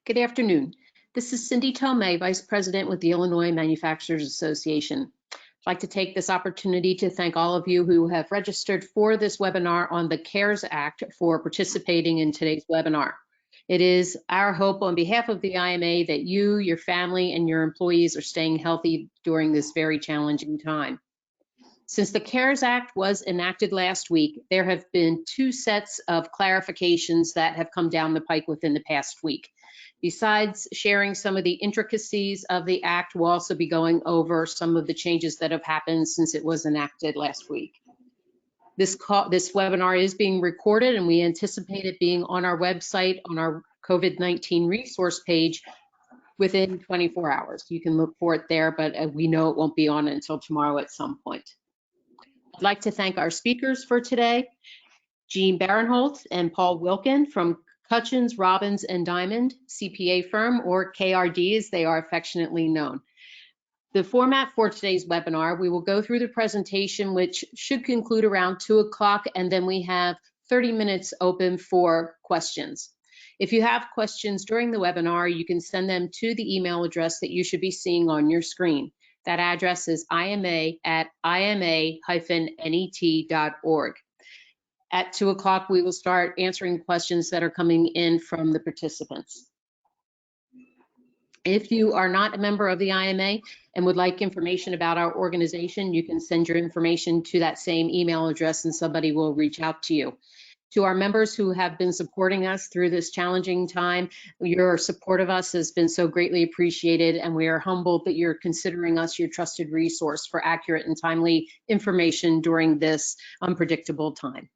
Good afternoon. This is Cindy Tomei, Vice President with the Illinois Manufacturers Association. I'd like to take this opportunity to thank all of you who have registered for this webinar on the CARES Act for participating in today's webinar. It is our hope on behalf of the IMA that you, your family, and your employees are staying healthy during this very challenging time. Since the CARES Act was enacted last week, there have been two sets of clarifications that have come down the pike within the past week. Besides sharing some of the intricacies of the Act, we'll also be going over some of the changes that have happened since it was enacted last week. This webinar is being recorded, and we anticipate it being on our website on our COVID-19 resource page within 24 hours. You can look for it there, but we know it won't be on until tomorrow at some point. I'd like to thank our speakers for today, Jean Barinholtz and Paul Wilkin from Cutchins, Robbins, and Diamond CPA firm, or KRD as they are affectionately known. The format for today's webinar, we will go through the presentation, which should conclude around 2 o'clock, and then we have 30 minutes open for questions. If you have questions during the webinar, you can send them to the email address that you should be seeing on your screen. That address is ima@ima-net.org. At 2 o'clock, we will start answering questions that are coming in from the participants. If you are not a member of the IMA and would like information about our organization, you can send your information to that same email address and somebody will reach out to you. To our members who have been supporting us through this challenging time, your support of us has been so greatly appreciated, and we are humbled that you're considering us your trusted resource for accurate and timely information during this unpredictable time.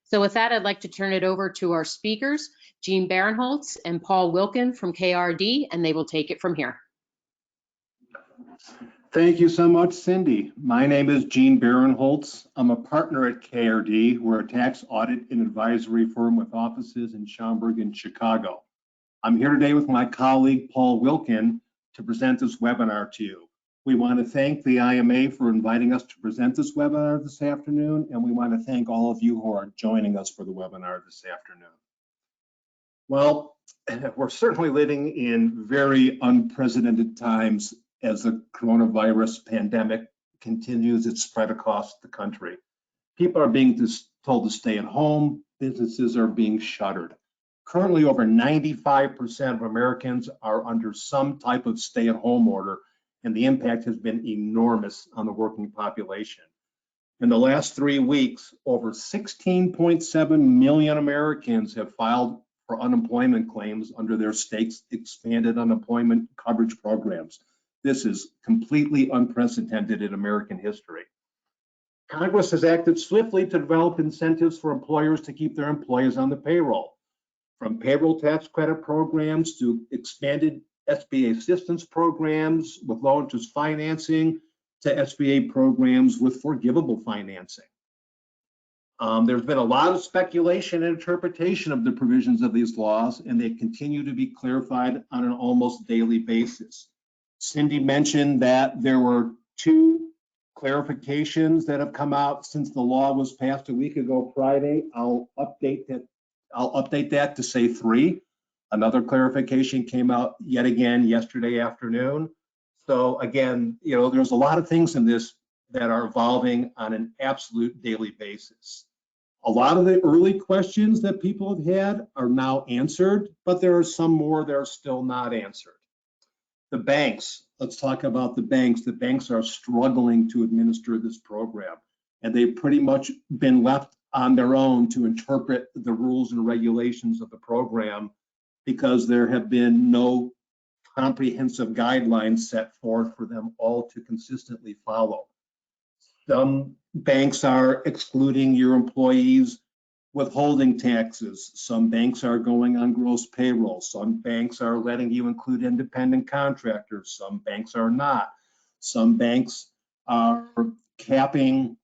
So with that, I'd like to turn it over to our speakers, Jean Barinholtz and Paul Wilkin from KRD, and they will take it from here. Thank you so much, Cindy. My name is Jean Barinholtz. I'm a partner at KRD. We're a tax audit and advisory firm with offices in Schaumburg and Chicago. I'm here today with my colleague, Paul Wilkin, to present this webinar to you. We want to thank the IMA for inviting us to present this webinar this afternoon, and we want to thank all of you who are joining us for the webinar this afternoon. Well, we're certainly living in very unprecedented times as the coronavirus pandemic continues its spread across the country. People are being told to stay at home, businesses are being shuttered. Currently, over 95% of Americans are under some type of stay-at-home order, and the impact has been enormous on the working population. In the last 3 weeks, over 16.7 million Americans have filed for unemployment claims under their state's expanded unemployment coverage programs. This is completely unprecedented in American history. Congress has acted swiftly to develop incentives for employers to keep their employees on the payroll, from payroll tax credit programs to expanded SBA assistance programs with low interest financing to SBA programs with forgivable financing. There's been a lot of speculation and interpretation of the provisions of these laws, and they continue to be clarified on an almost daily basis. Cindy mentioned that there were 2 clarifications that have come out since the law was passed a week ago Friday. I'll update that to say 3. Another clarification came out yet again yesterday afternoon. So again, there's a lot of things in this that are evolving on an absolute daily basis. A lot of the early questions that people have had are now answered, but there are some more that are still not answered. The banks, let's talk about the banks. The banks are struggling to administer this program, and they've pretty much been left on their own to interpret the rules and regulations of the program because there have been no comprehensive guidelines set forth for them all to consistently follow. Some banks are excluding your employees' withholding taxes. Some banks are going on gross payroll. Some banks are letting you include independent contractors. Some banks are not. Some banks are capping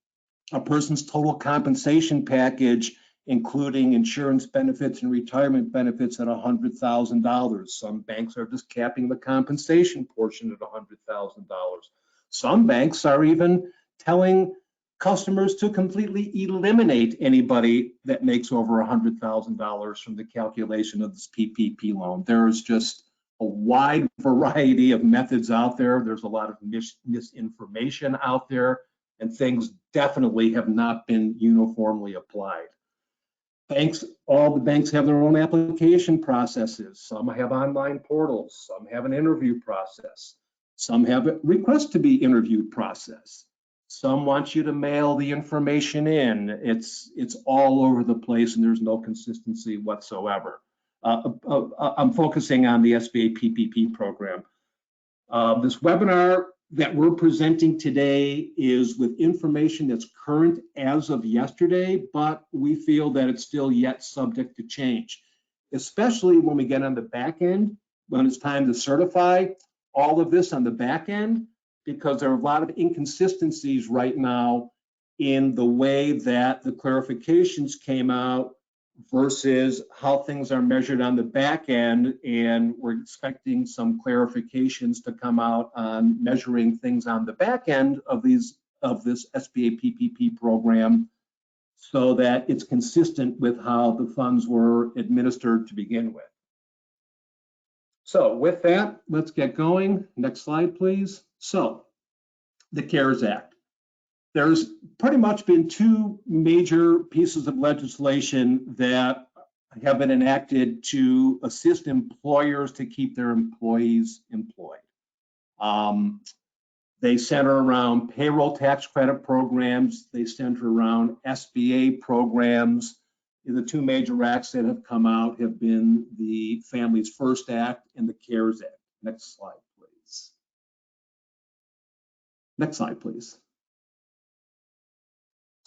a person's total compensation package, including insurance benefits and retirement benefits, at $100,000. Some banks are just capping the compensation portion at $100,000. Some banks are even telling customers to completely eliminate anybody that makes over $100,000 from the calculation of this PPP loan. There's just a wide variety of methods out there. There's a lot of misinformation out there, and things definitely have not been uniformly applied. All the banks have their own application processes. Some have online portals, some have an interview process, some have a request to be interviewed process. Some want you to mail the information in. It's all over the place, and there's no consistency whatsoever. I'm focusing on the SBA PPP program. This webinar that we're presenting today is with information that's current as of yesterday, but we feel that it's still yet subject to change, especially when we get on the back end, when it's time to certify all of this on the back end, because there are a lot of inconsistencies right now in the way that the clarifications came out versus how things are measured on the back end, and we're expecting some clarifications to come out on measuring things on the back end of this SBA PPP program so that it's consistent with how the funds were administered to begin with. So with that, let's get going. Next slide, please. So the CARES Act. There's pretty much been two major pieces of legislation that have been enacted to assist employers to keep their employees employed. They center around payroll tax credit programs. They center around SBA programs. The two major acts that have come out have been the Families First Act and the CARES Act. Next slide, please. Next slide, please.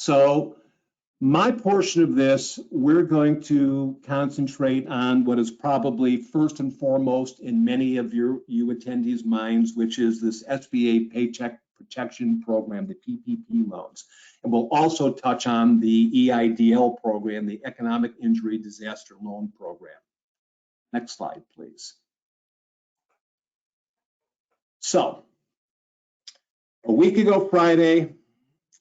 So my portion of this, we're going to concentrate on what is probably first and foremost in many of you attendees' minds, which is this SBA Paycheck Protection Program, the PPP loans. And we'll also touch on the EIDL program, the Economic Injury Disaster Loan Program. Next slide, please. So a week ago Friday,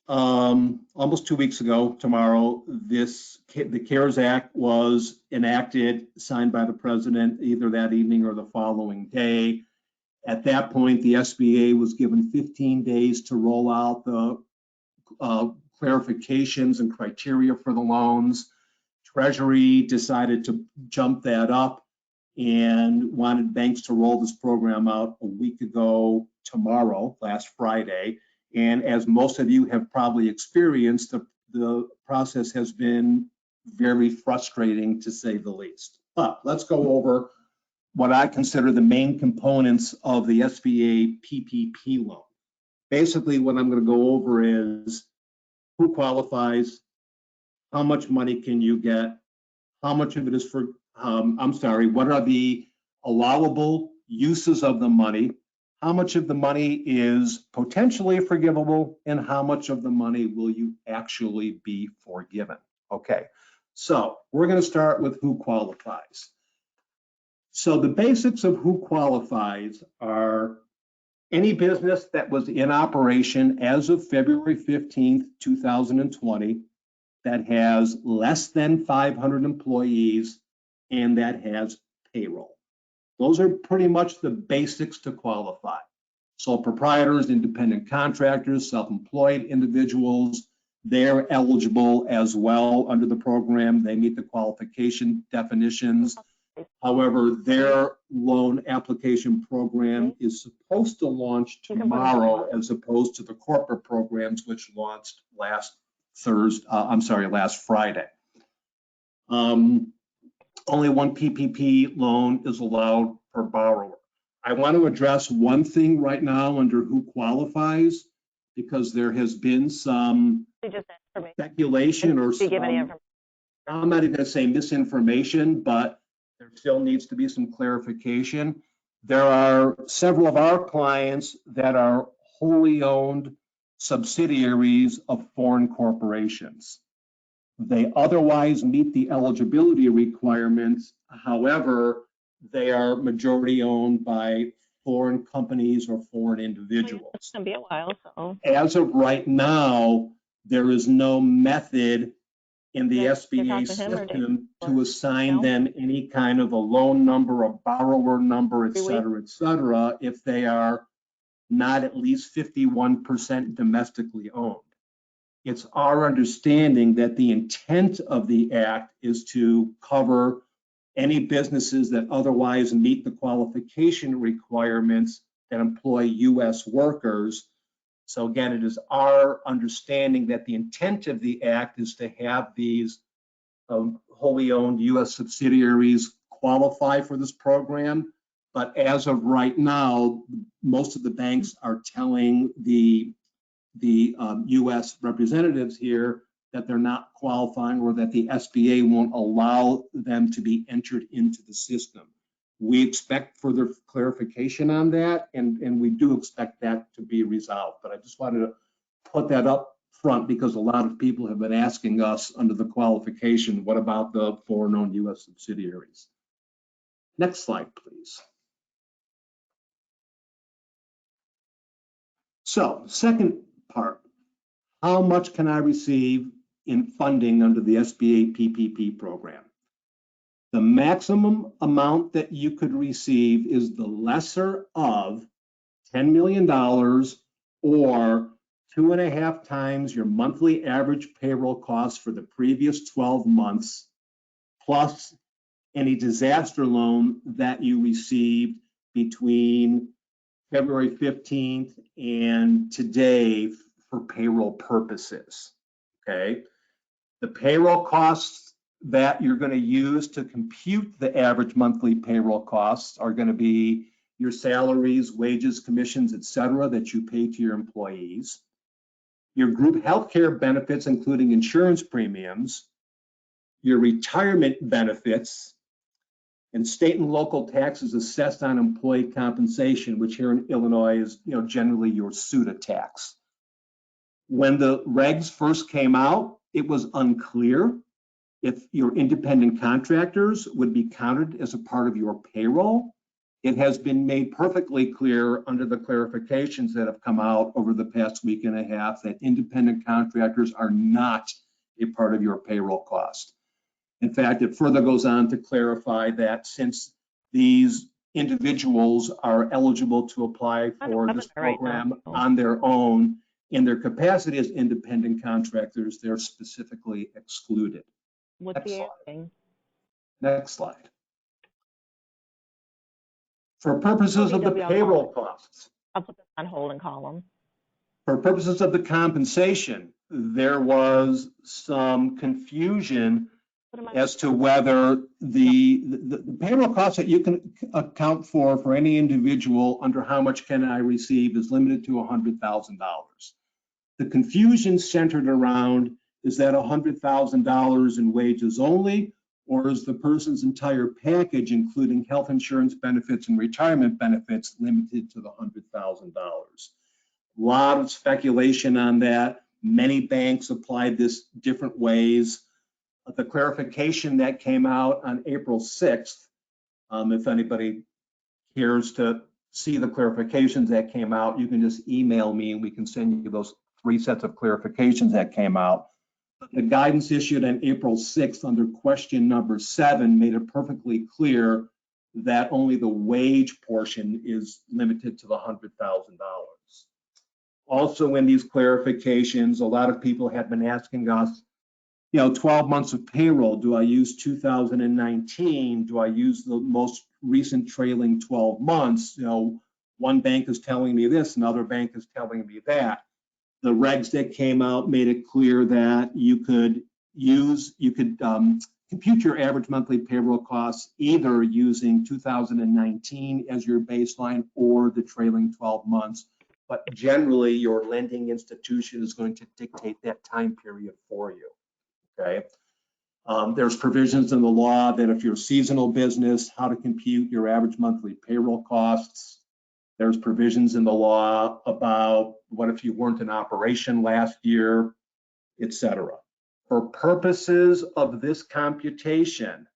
almost 2 weeks ago tomorrow, the CARES Act was enacted, signed by the president either that evening or the following day. At that point, the SBA was given 15 days to roll out the clarifications and criteria for the loans. Treasury decided to jump that up and wanted banks to roll this program out a week ago tomorrow, last Friday. And as most of you have probably experienced, the process has been very frustrating, to say the least. But let's go over what I consider the main components of the SBA PPP loan. Basically, what I'm going to go over is who qualifies, how much money can you get, how much of it is for, what are the allowable uses of the money, how much of the money is potentially forgivable, and how much of the money will you actually be forgiven. Okay, so we're going to start with who qualifies. So the basics of who qualifies are any business that was in operation as of February 15th, 2020, that has less than 500 employees and that has payroll. Those are pretty much the basics to qualify. Sole proprietors, independent contractors, self-employed individuals, they're eligible as well under the program. They meet the qualification definitions. However, their loan application program is supposed to launch tomorrow as opposed to the corporate programs which launched last Friday. Only one PPP loan is allowed per borrower. I want to address one thing right now under who qualifies, because there has been some speculation or some, I'm not even going to say misinformation, but there still needs to be some clarification. There are several of our clients that are wholly owned subsidiaries of foreign corporations. They otherwise meet the eligibility requirements. However, they are majority owned by foreign companies or foreign individuals. It's going to be a while, so. As of right now, There is no method in the They're SBA talking to him or system they- to assign No. them any kind of a loan number, a borrower number, et Every week? cetera, if they are not at least 51% domestically owned. It's our understanding that the intent of the act is to cover any businesses that otherwise meet the qualification requirements that employ U.S. workers. So again, it is our understanding that the intent of the act is to have these wholly owned U.S. subsidiaries qualify for this program. But as of right now, most of the banks are telling the U.S. representatives here that they're not qualifying, or that the SBA won't allow them to be entered into the system. We expect further clarification on that, and we do expect that to be resolved. But I just wanted to put that up front because a lot of people have been asking us under the qualification, what about the foreign-owned U.S. subsidiaries? Next slide, please. So, second part, how much can I receive in funding under the SBA PPP program? The maximum amount that you could receive is the lesser of $10 million or 2.5 times your monthly average payroll costs for the previous 12 months, plus any disaster loan that you received between February 15th and today for payroll purposes, okay? The payroll costs that you're going to use to compute the average monthly payroll costs are going to be your salaries, wages, commissions, et cetera, that you pay to your employees, your group healthcare benefits, including insurance premiums, your retirement benefits, and state and local taxes assessed on employee compensation, which here in Illinois is, generally your SUTA tax. When the regs first came out, it was unclear if your independent contractors would be counted as a part of your payroll. It has been made perfectly clear under the clarifications that have come out over the past week and a half that independent contractors are not a part of your payroll cost. In fact, it further goes on to clarify that since these individuals are eligible to apply for this program on their own, in their capacity as independent contractors, they're specifically excluded. What's the thing? Next slide. For purposes of the payroll costs. I'll put this on hold and call them. For purposes of the compensation, there was some confusion as to whether the payroll costs that you can account for any individual under how much can I receive is limited to $100,000. The confusion centered around, is that $100,000 in wages only, or is the person's entire package, including health insurance benefits and retirement benefits, limited to the $100,000? A lot of speculation on that. Many banks applied this different ways. The clarification that came out on April 6th, if anybody cares to see the clarifications that came out, you can just email me and we can send you those 3 sets of clarifications that came out. The guidance issued on April 6th under question number 7 made it perfectly clear that only the wage portion is limited to the $100,000. Also in these clarifications, a lot of people have been asking us, 12 months of payroll, do I use 2019? Do I use the most recent trailing 12 months? One bank is telling me this, another bank is telling me that. The regs that came out made it clear that you could compute your average monthly payroll costs either using 2019 as your baseline or the trailing 12 months. But generally, your lending institution is going to dictate that time period for you. Okay. There's provisions in the law that if you're a seasonal business, how to compute your average monthly payroll costs. There's provisions in the law about what if you weren't in operation last year, et cetera. For purposes of this computation,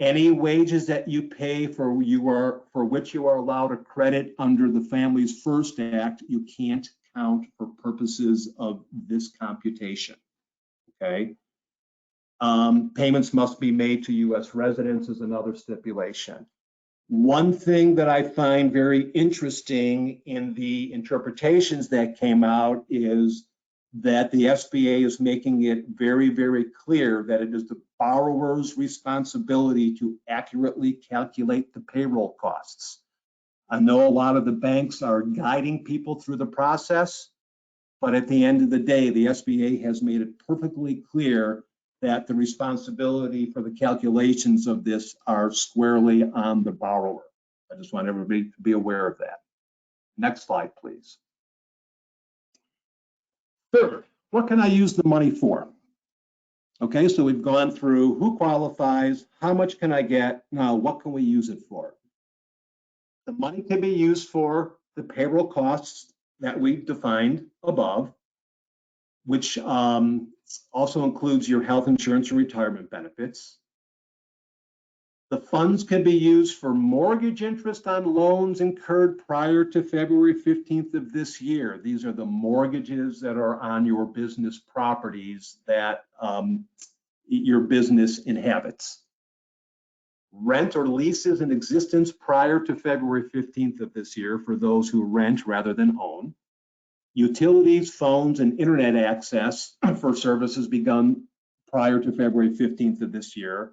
any wages that you pay for which you are allowed a credit under the Families First Act, you can't account for purposes of this computation, okay? Payments must be made to U.S. residents is another stipulation. One thing that I find very interesting in the interpretations that came out is that the SBA is making it very, very clear that it is the borrower's responsibility to accurately calculate the payroll costs. I know a lot of the banks are guiding people through the process, but at the end of the day, the SBA has made it perfectly clear that the responsibility for the calculations of this are squarely on the borrower. I just want everybody to be aware of that. Next slide, please. Third, what can I use the money for? Okay, so we've gone through who qualifies, how much can I get, now what can we use it for? The money can be used for the payroll costs that we defined above, which also includes your health insurance and retirement benefits. The funds can be used for mortgage interest on loans incurred prior to February 15th of this year. These are the mortgages that are on your business properties that your business inhabits. Rent or leases in existence prior to February 15th of this year for those who rent rather than own. Utilities, phones, and internet access for services begun prior to February 15th of this year.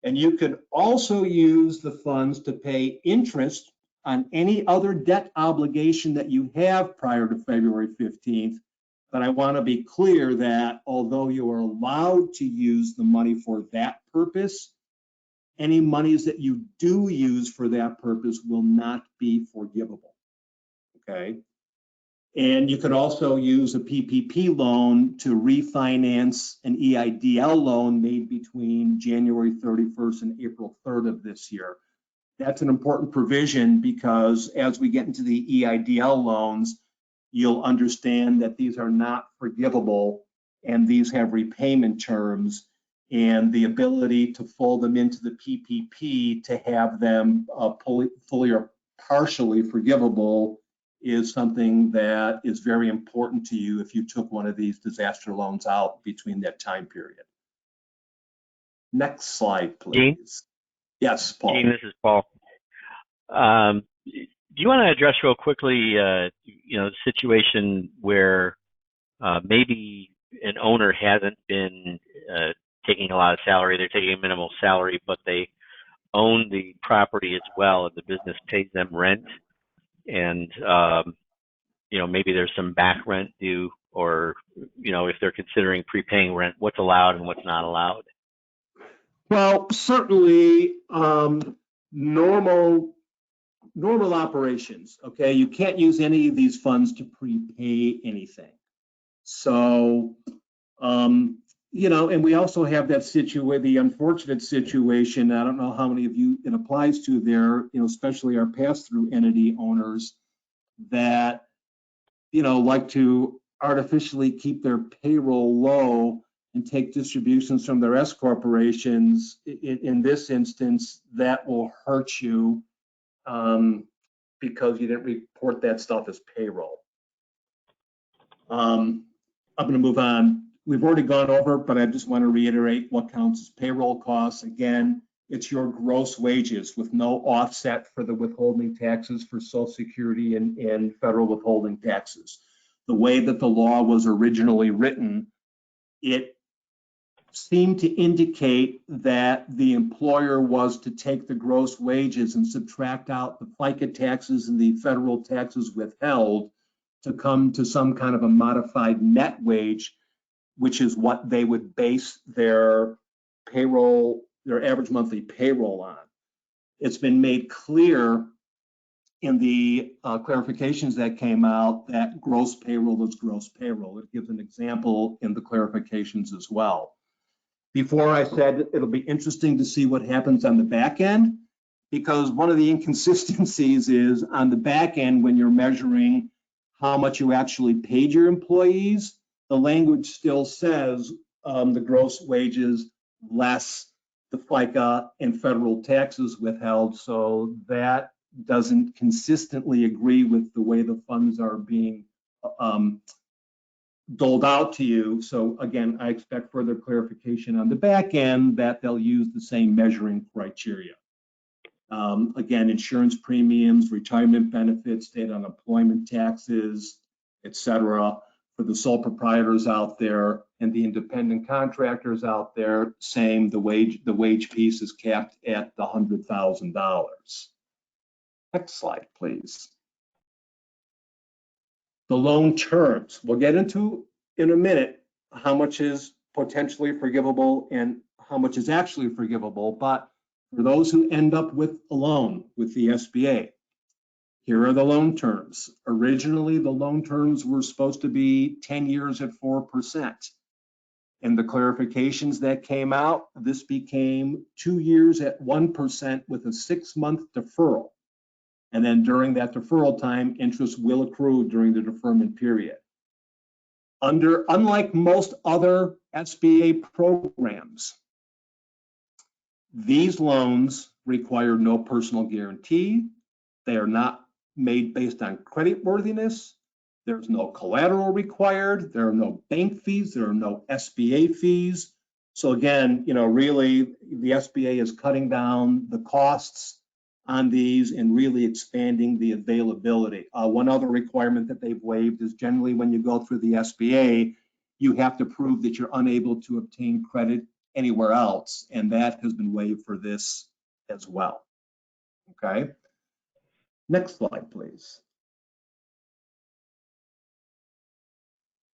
And you could also use the funds to pay interest on any other debt obligation that you have prior to February 15th. But I want to be clear that although you are allowed to use the money for that purpose, any monies that you do use for that purpose will not be forgivable, okay? And you could also use a PPP loan to refinance an EIDL loan made between January 31st and April 3rd of this year. That's an important provision because as we get into the EIDL loans, you'll understand that these are not forgivable and these have repayment terms, and the ability to fold them into the PPP to have them fully or partially forgivable is something that is very important to you if you took one of these disaster loans out between that time period. Next slide, please. Gene? Yes, Paul. Gene, this is Paul. Do you want to address real quickly, the situation where maybe an owner hasn't been taking a lot of salary, they're taking a minimal salary, but they own the property as well, and the business pays them rent, and maybe there's some back rent due, or if they're considering prepaying rent, what's allowed and what's not allowed? Well, certainly normal operations, okay? You can't use any of these funds to prepay anything. So, and we also have that the unfortunate situation, I don't know how many of you it applies to there, especially our pass-through entity owners that, like to artificially keep their payroll low and take distributions from their S corporations. In this instance, that will hurt you because you didn't report that stuff as payroll. I'm going to move on. We've already gone over, but I just want to reiterate what counts as payroll costs. Again, it's your gross wages with no offset for the withholding taxes for Social Security and federal withholding taxes. The way that the law was originally written, it seemed to indicate that the employer was to take the gross wages and subtract out the FICA taxes and the federal taxes withheld to come to some kind of a modified net wage, which is what they would base their payroll, their average monthly payroll on. It's been made clear in the clarifications that came out that gross payroll is gross payroll. It gives an example in the clarifications as well. Before I said it'll be interesting to see what happens on the back end, because one of the inconsistencies is on the back end when you're measuring how much you actually paid your employees, the language still says the gross wages less the FICA and federal taxes withheld. So that doesn't consistently agree with the way the funds are being doled out to you. So again, I expect further clarification on the back end that they'll use the same measuring criteria. Again, insurance premiums, retirement benefits, state unemployment taxes, etc. For the sole proprietors out there and the independent contractors out there, same. The wage piece is capped at the $100,000. Next slide, please. The loan terms. We'll get into in a minute how much is potentially forgivable and how much is actually forgivable. But for those who end up with a loan with the SBA, here are the loan terms. Originally, the loan terms were supposed to be 10 years at 4%. And the clarifications that came out, this became 2 years at 1% with a 6-month deferral. And then during that deferral time, interest will accrue during the deferment period. Unlike most other SBA programs, these loans require no personal guarantee. They are not made based on creditworthiness. There's no collateral required. There are no bank fees. There are no SBA fees. So again, really the SBA is cutting down the costs on these and really expanding the availability. One other requirement that they've waived is generally when you go through the SBA, you have to prove that you're unable to obtain credit anywhere else, and that has been waived for this as well. Okay. Next slide, please.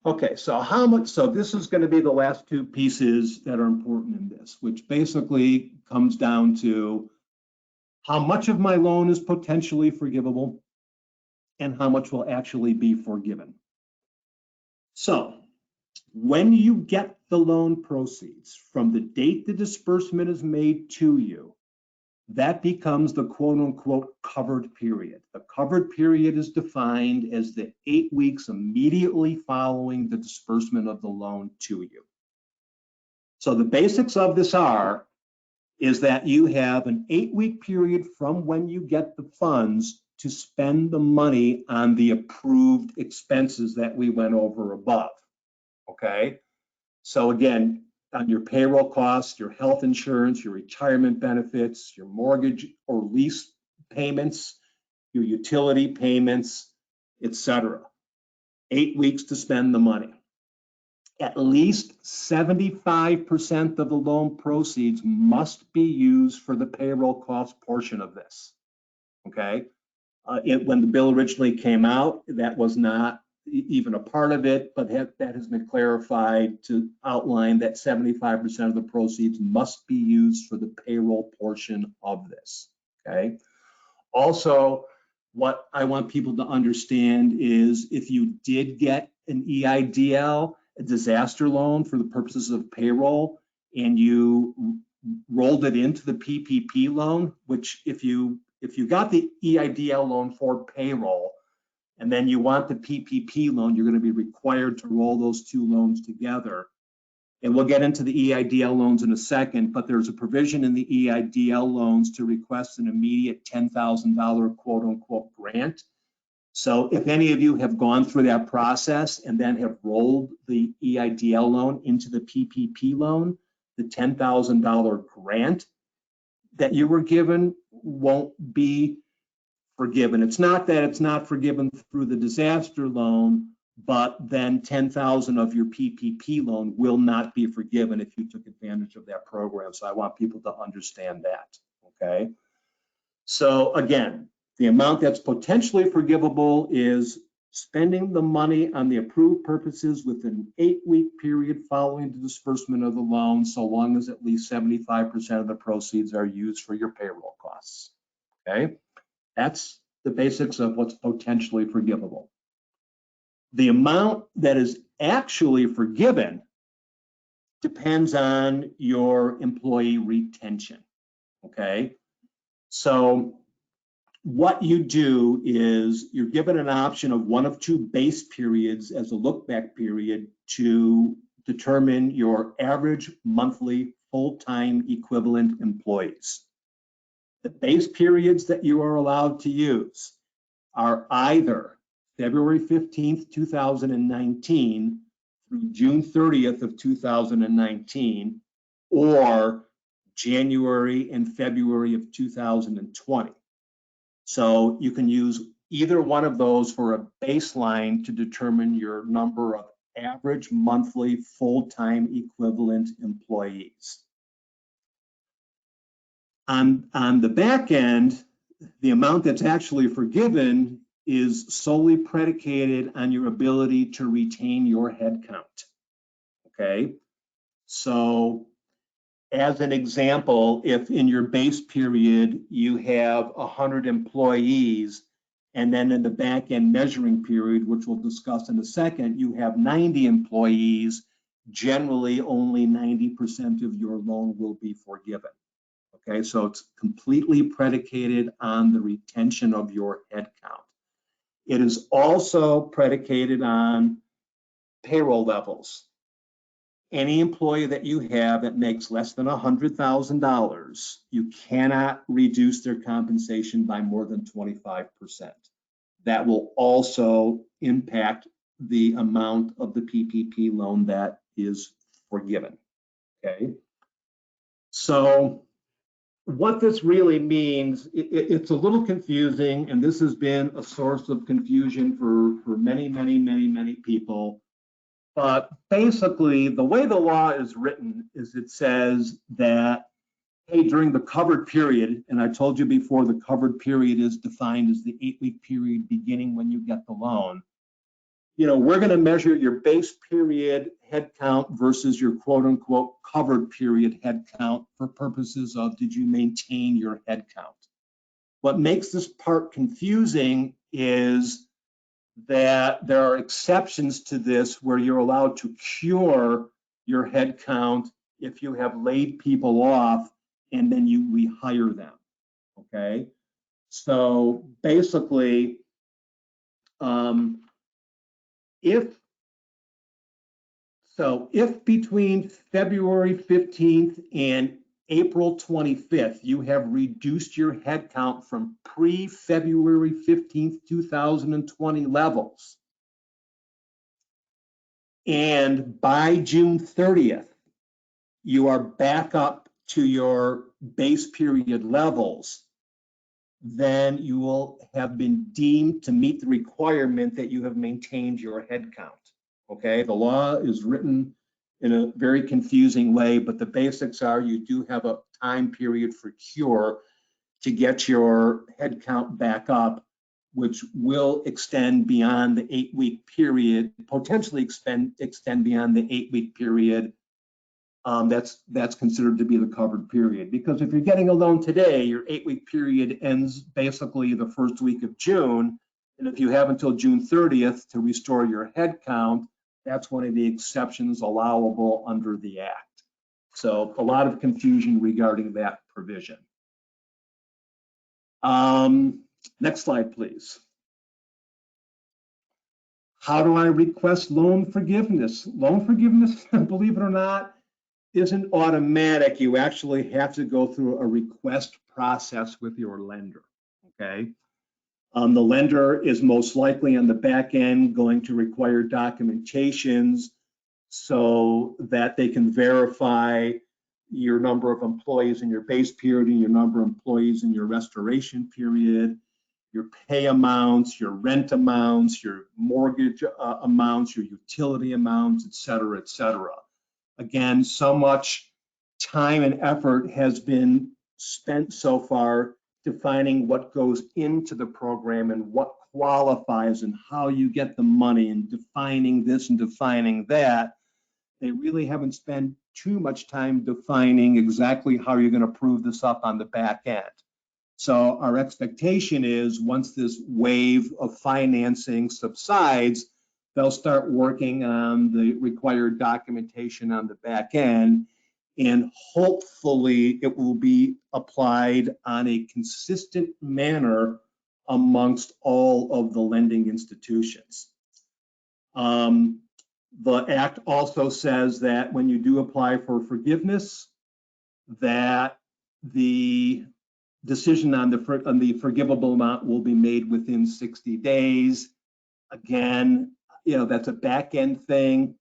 Okay, so how much, so this is going to be the last two pieces that are important in this, which basically comes down to how much of my loan is potentially forgivable and how much will actually be forgiven. So when you get the loan proceeds from the date the disbursement is made to you, that becomes the quote unquote covered period. The covered period is defined as the 8 weeks immediately following the disbursement of the loan to you. So the basics of this is that you have an 8-week period from when you get the funds to spend the money on the approved expenses that we went over above, okay? So again, on your payroll costs, your health insurance, your retirement benefits, your mortgage or lease payments, your utility payments, etc. 8 weeks to spend the money. At least 75% of the loan proceeds must be used for the payroll cost portion of this, okay? When the bill originally came out, that was not even a part of it, but that has been clarified to outline that 75% of the proceeds must be used for the payroll portion of this, okay? Also, what I want people to understand is if you did get an EIDL, a disaster loan for the purposes of payroll, and you rolled it into the PPP loan, which if you got the EIDL loan for payroll, and then you want the PPP loan, you're going to be required to roll those two loans together. And we'll get into the EIDL loans in a second, but there's a provision in the EIDL loans to request an immediate $10,000 quote unquote grant. So if any of you have gone through that process and then have rolled the EIDL loan into the PPP loan, the $10,000 grant that you were given won't be forgiven. It's not that it's not forgiven through the disaster loan, but then 10,000 of your PPP loan will not be forgiven if you took advantage of that program. So I want people to understand that, okay? So again, the amount that's potentially forgivable is spending the money on the approved purposes within an 8-week period following the disbursement of the loan, so long as at least 75% of the proceeds are used for your payroll costs, okay? That's the basics of what's potentially forgivable. The amount that is actually forgiven depends on your employee retention, okay? So what you do is you're given an option of one of two base periods as a look-back period to determine your average monthly full-time equivalent employees. The base periods that you are allowed to use are either February 15th, 2019 through June 30th of 2019, or January and February of 2020. So you can use either one of those for a baseline to determine your number of average monthly full-time equivalent employees. On the back end, the amount that's actually forgiven is solely predicated on your ability to retain your headcount. Okay, so as an example, if in your base period you have 100 employees, and then in the back end measuring period, which we'll discuss in a second, you have 90 employees, generally only 90% of your loan will be forgiven. Okay, so it's completely predicated on the retention of your headcount. It is also predicated on payroll levels. Any employee that you have that makes less than $100,000, you cannot reduce their compensation by more than 25%. That will also impact the amount of the PPP loan that is forgiven. Okay, so what this really means, it's a little confusing, and this has been a source of confusion for many people. But basically, the way the law is written is it says that, hey, during the covered period, and I told you before, the covered period is defined as the 8-week period beginning when you get the loan. You know, we're going to measure your base period headcount versus your quote unquote covered period headcount for purposes of did you maintain your headcount. What makes this part confusing is that there are exceptions to this where you're allowed to cure your headcount if you have laid people off and then you rehire them. Okay, so basically, if between February 15th and April 25th, you have reduced your headcount from pre-February 15th, 2020 levels, and by June 30th, you are back up to your base period levels, then you will have been deemed to meet the requirement that you have maintained your headcount. Okay, the law is written in a very confusing way, but the basics are you do have a time period for cure to get your headcount back up, which will extend beyond the 8-week period, potentially extend beyond the 8-week period. That's considered to be the covered period, because if you're getting a loan today, your 8-week period ends basically the first week of June, and if you have until June 30th to restore your headcount, that's one of the exceptions allowable under the Act. So a lot of confusion regarding that provision. Next slide, please. How do I request loan forgiveness? Loan forgiveness, believe it or not, isn't automatic. You actually have to go through a request process with your lender, okay? The lender is most likely on the back end going to require documentations so that they can verify your number of employees in your base period and your number of employees in your restoration period, your pay amounts, your rent amounts, your mortgage amounts, your utility amounts, et cetera, et cetera. Again, so much time and effort has been spent so far defining what goes into the program and what qualifies and how you get the money and defining this and defining that. They really haven't spent too much time defining exactly how you're going to prove this up on the back end. So our expectation is once this wave of financing subsides, they'll start working on the required documentation on the back end, and hopefully it will be applied on a consistent manner amongst all of the lending institutions. The Act also says that when you do apply for forgiveness, that the decision on the forgivable amount will be made within 60 days. Again, that's a back end thing.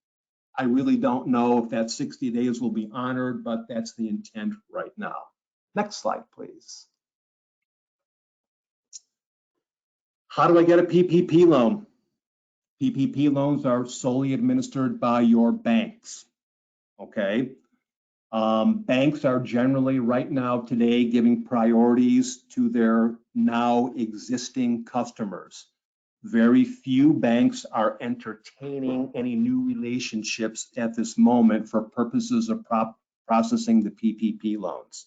I really don't know if that 60 days will be honored, but that's the intent right now. Next slide, please. How do I get a PPP loan? PPP loans are solely administered by your banks, okay? Banks are generally right now today giving priorities to their now existing customers. Very few banks are entertaining any new relationships at this moment for purposes of processing the PPP loans.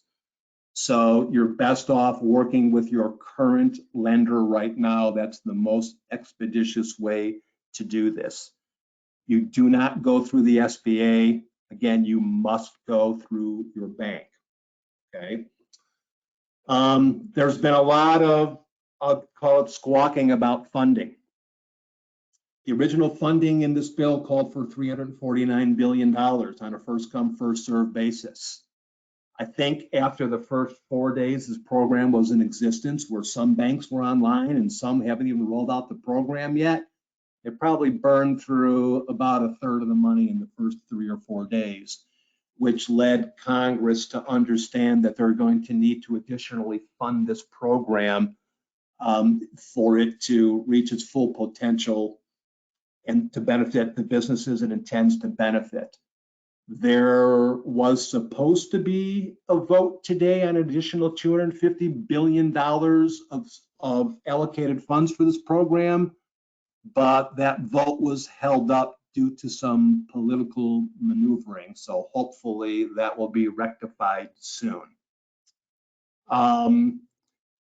So you're best off working with your current lender right now. That's the most expeditious way to do this. You do not go through the SBA. Again, you must go through your bank, okay? There's been a lot of, I'll call it squawking about funding. The original funding in this bill called for $349 billion on a first come, first served basis. I think after the first 4 days this program was in existence, where some banks were online and some haven't even rolled out the program yet, it probably burned through about a third of the money in the first 3 or 4 days, which led Congress to understand that they're going to need to additionally fund this program for it to reach its full potential and to benefit the businesses it intends to benefit. There was supposed to be a vote today on an additional $250 billion of allocated funds for this program, but that vote was held up due to some political maneuvering. So hopefully that will be rectified soon.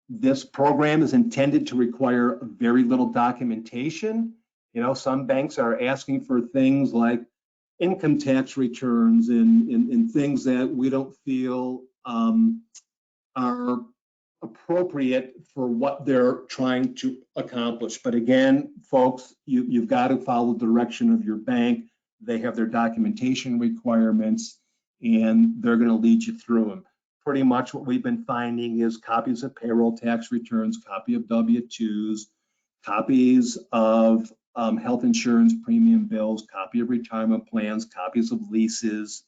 This program is intended to require very little documentation. Some banks are asking for things like income tax returns and things that we don't feel are appropriate for what they're trying to accomplish. But again, folks, you've got to follow the direction of your bank. They have their documentation requirements, and they're going to lead you through them. Pretty much what we've been finding is copies of payroll tax returns, copy of W-2s, copies of health insurance premium bills, copy of retirement plans, copies of leases,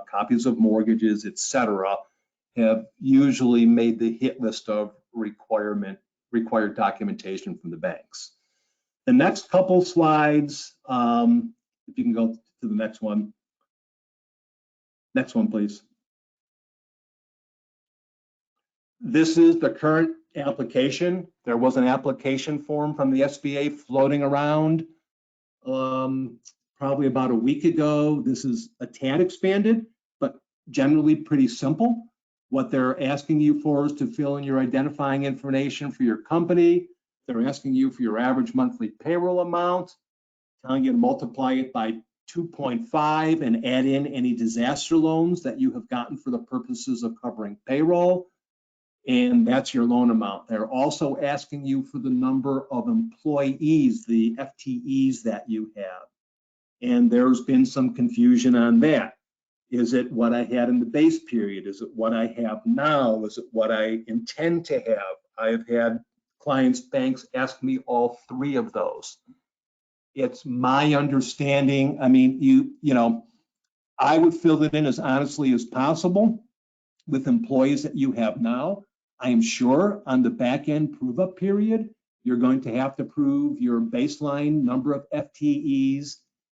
copies of mortgages, etc., have usually made the hit list of required documentation from the banks. The next couple slides, if you can go to the next one. Next one, please. This is the current application. There was an application form from the SBA floating around probably about a week ago. This is a tad expanded, but generally pretty simple. What they're asking you for is to fill in your identifying information for your company. They're asking you for your average monthly payroll amount, telling you to multiply it by 2.5 and add in any disaster loans that you have gotten for the purposes of covering payroll. And that's your loan amount. They're also asking you for the number of employees, the FTEs that you have. And there's been some confusion on that. Is it what I had in the base period? Is it what I have now? Is it what I intend to have? I have had clients, banks ask me all three of those. It's my understanding, I mean, I would fill it in as honestly as possible with employees that you have now. I am sure on the back end prove up period, you're going to have to prove your baseline number of FTEs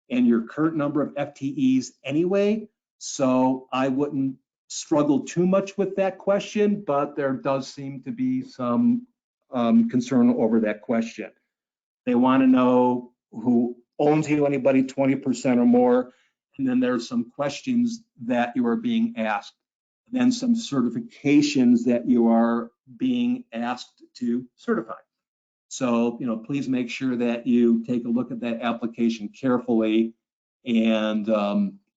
and your current number of FTEs anyway. So I wouldn't struggle too much with that question, but there does seem to be some concern over that question. They want to know who owns you, anybody 20% or more, and then there's some questions that you are being asked, and then some certifications that you are being asked to certify. So, please make sure that you take a look at that application carefully and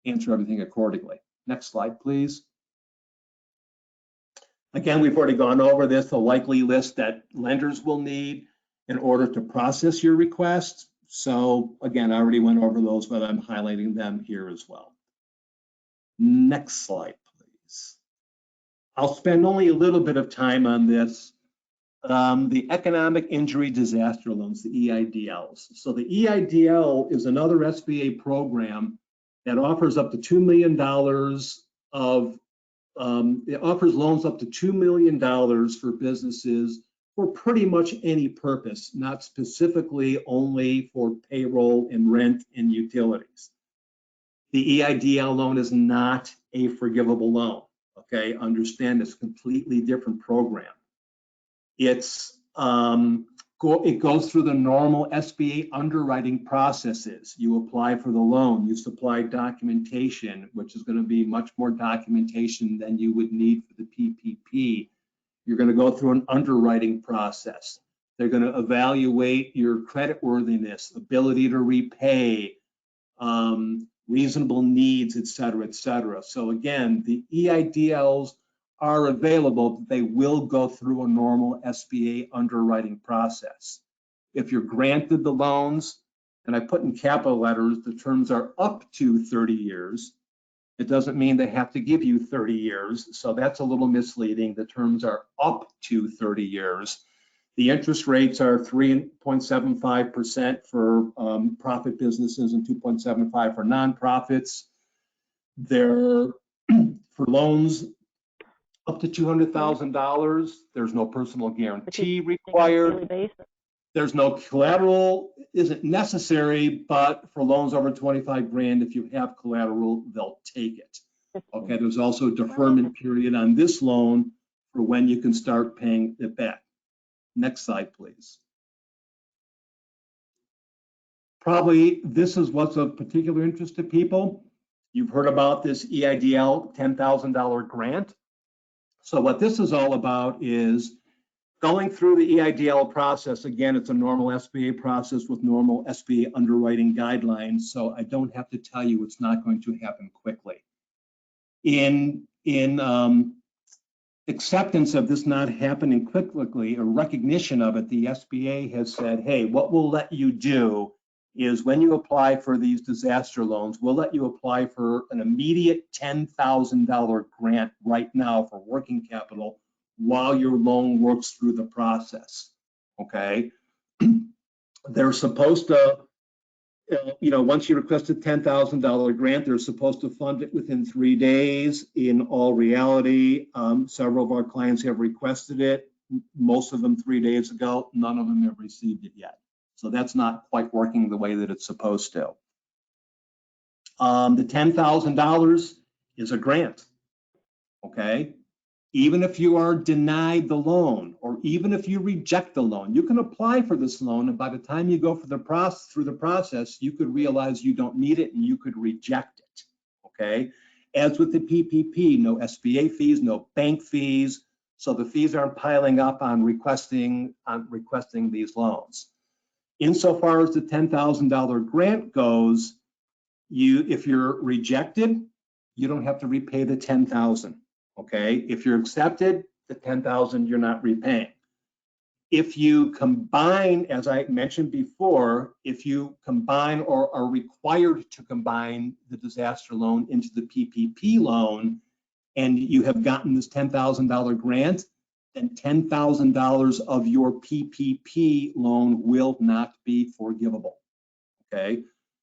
answer everything accordingly. Next slide, please. Again, we've already gone over this, the likely list that lenders will need in order to process your request. So again, I already went over those, but I'm highlighting them here as well. Next slide, please. I'll spend only a little bit of time on this. the economic injury disaster loans, the EIDLs. So the EIDL is another SBA program that offers up to $2 million of, it offers loans up to $2 million for businesses for pretty much any purpose, not specifically only for payroll and rent and utilities. The EIDL loan is not a forgivable loan, okay? Understand it's a completely different program. It's it goes through the normal SBA underwriting processes. You apply for the loan, you supply documentation, which is going to be much more documentation than you would need for the PPP. You're going to go through an underwriting process. They're going to evaluate your creditworthiness, ability to repay, reasonable needs, et cetera, et cetera. So again, the EIDLs are available, but they will go through a normal SBA underwriting process. If you're granted the loans, and I put in capital letters, the terms are up to 30 years. It doesn't mean they have to give you 30 years, so that's a little misleading. The terms are up to 30 years. The interest rates are 3.75% for profit businesses and 2.75% for nonprofits. They're for loans up to $200,000. There's no personal guarantee required. There's no collateral, isn't necessary, but for loans over 25 grand, if you have collateral, they'll take it. Okay, there's also a deferment period on this loan for when you can start paying it back. Next slide, please. Probably this is what's of particular interest to people. You've heard about this EIDL $10,000 grant. So what this is all about is going through the EIDL process. Again, it's a normal SBA process with normal SBA underwriting guidelines. So I don't have to tell you it's not going to happen quickly. In acceptance of this not happening quickly, or recognition of it, the SBA has said, hey, what we'll let you do is when you apply for these disaster loans, we'll let you apply for an immediate $10,000 grant right now for working capital while your loan works through the process, okay? They're supposed to, once you request a $10,000 grant, they're supposed to fund it within 3 days. In all reality, several of our clients have requested it, most of them 3 days ago, none of them have received it yet. So that's not quite working the way that it's supposed to. The $10,000 is a grant, okay? Even if you are denied the loan, or even if you reject the loan, you can apply for this loan, and by the time you go through the process, you could realize you don't need it and you could reject it, okay? As with the PPP, no SBA fees, no bank fees, so the fees aren't piling up on requesting these loans. Insofar as the $10,000 grant goes, if you're rejected, you don't have to repay the $10,000. Okay, if you're accepted, the $10,000 you're not repaying. If you combine, as I mentioned before, if you combine or are required to combine the disaster loan into the PPP loan, and you have gotten this $10,000 grant, then $10,000 of your PPP loan will not be forgivable. Okay,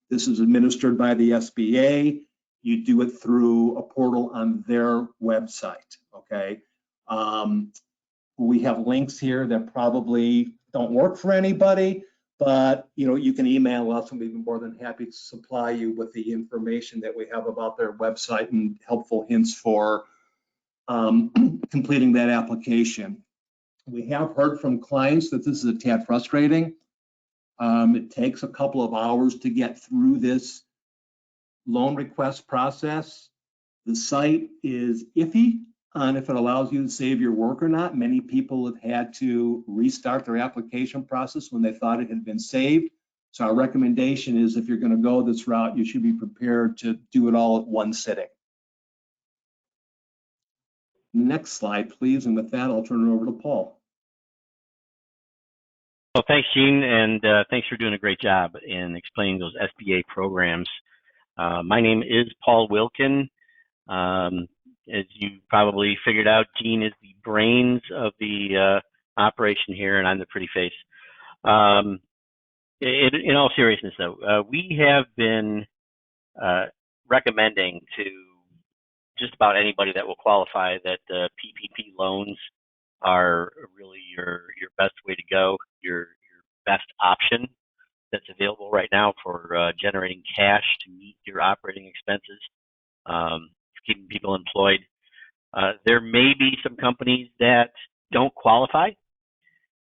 this is administered by the SBA. You do it through a portal on their website, okay? We have links here that probably don't work for anybody, but you can email us and we'd be more than happy to supply you with the information that we have about their website and helpful hints for completing that application. We have heard from clients that this is a tad frustrating. It takes a couple of hours to get through this loan request process. The site is iffy on if it allows you to save your work or not. Many people have had to restart their application process when they thought it had been saved. So our recommendation is if you're going to go this route, you should be prepared to do it all at one sitting. Next slide, please. And with that, I'll turn it over to Paul. Well, thanks, Gene, and thanks for doing a great job in explaining those SBA programs. My name is Paul Wilkin. As you probably figured out, Gene is the brains of the operation here, and I'm the pretty face. In all seriousness, though, we have been recommending to just about anybody that will qualify that PPP loans are really your best way to go, your best option that's available right now for generating cash to meet your operating expenses, keeping people employed. There may be some companies that don't qualify.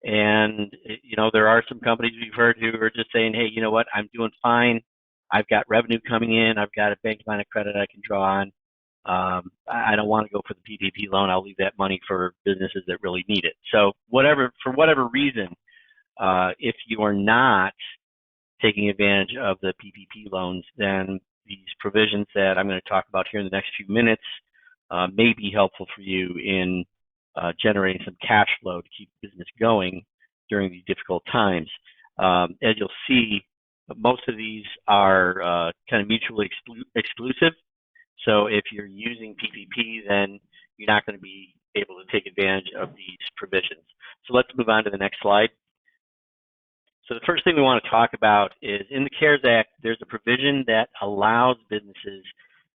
And, you know, there are some companies we've heard who are just saying, hey, you know what, I'm doing fine. I've got revenue coming in. I've got a bank line of credit I can draw on. I don't want to go for the PPP loan. I'll leave that money for businesses that really need it. So for whatever reason, if you are not taking advantage of the PPP loans, then these provisions that I'm going to talk about here in the next few minutes may be helpful for you in generating some cash flow to keep business going during these difficult times. As you'll see, most of these are kind of mutually exclusive. So if you're using PPP, then you're not going to be able to take advantage of these provisions. So let's move on to the next slide. So the first thing we want to talk about is in the CARES Act, there's a provision that allows businesses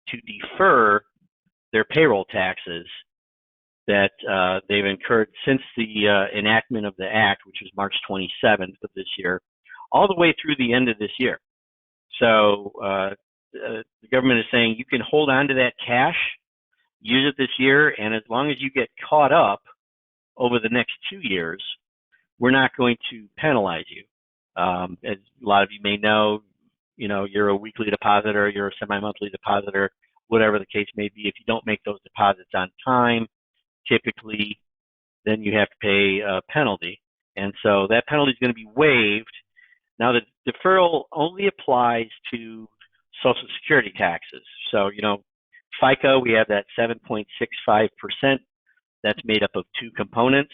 to defer their payroll taxes that they've incurred since the enactment of the Act, which was March 27th of this year, all the way through the end of this year. So the government is saying you can hold on to that cash, use it this year, and as long as you get caught up over the next 2 years, we're not going to penalize you. As a lot of you may know, you're a weekly depositor, you're a semi-monthly depositor, whatever the case may be. If you don't make those deposits on time, typically, then you have to pay a penalty. And so that penalty is going to be waived. Now, the deferral only applies to Social Security taxes. So, FICA, we have that 7.65%. That's made up of two components.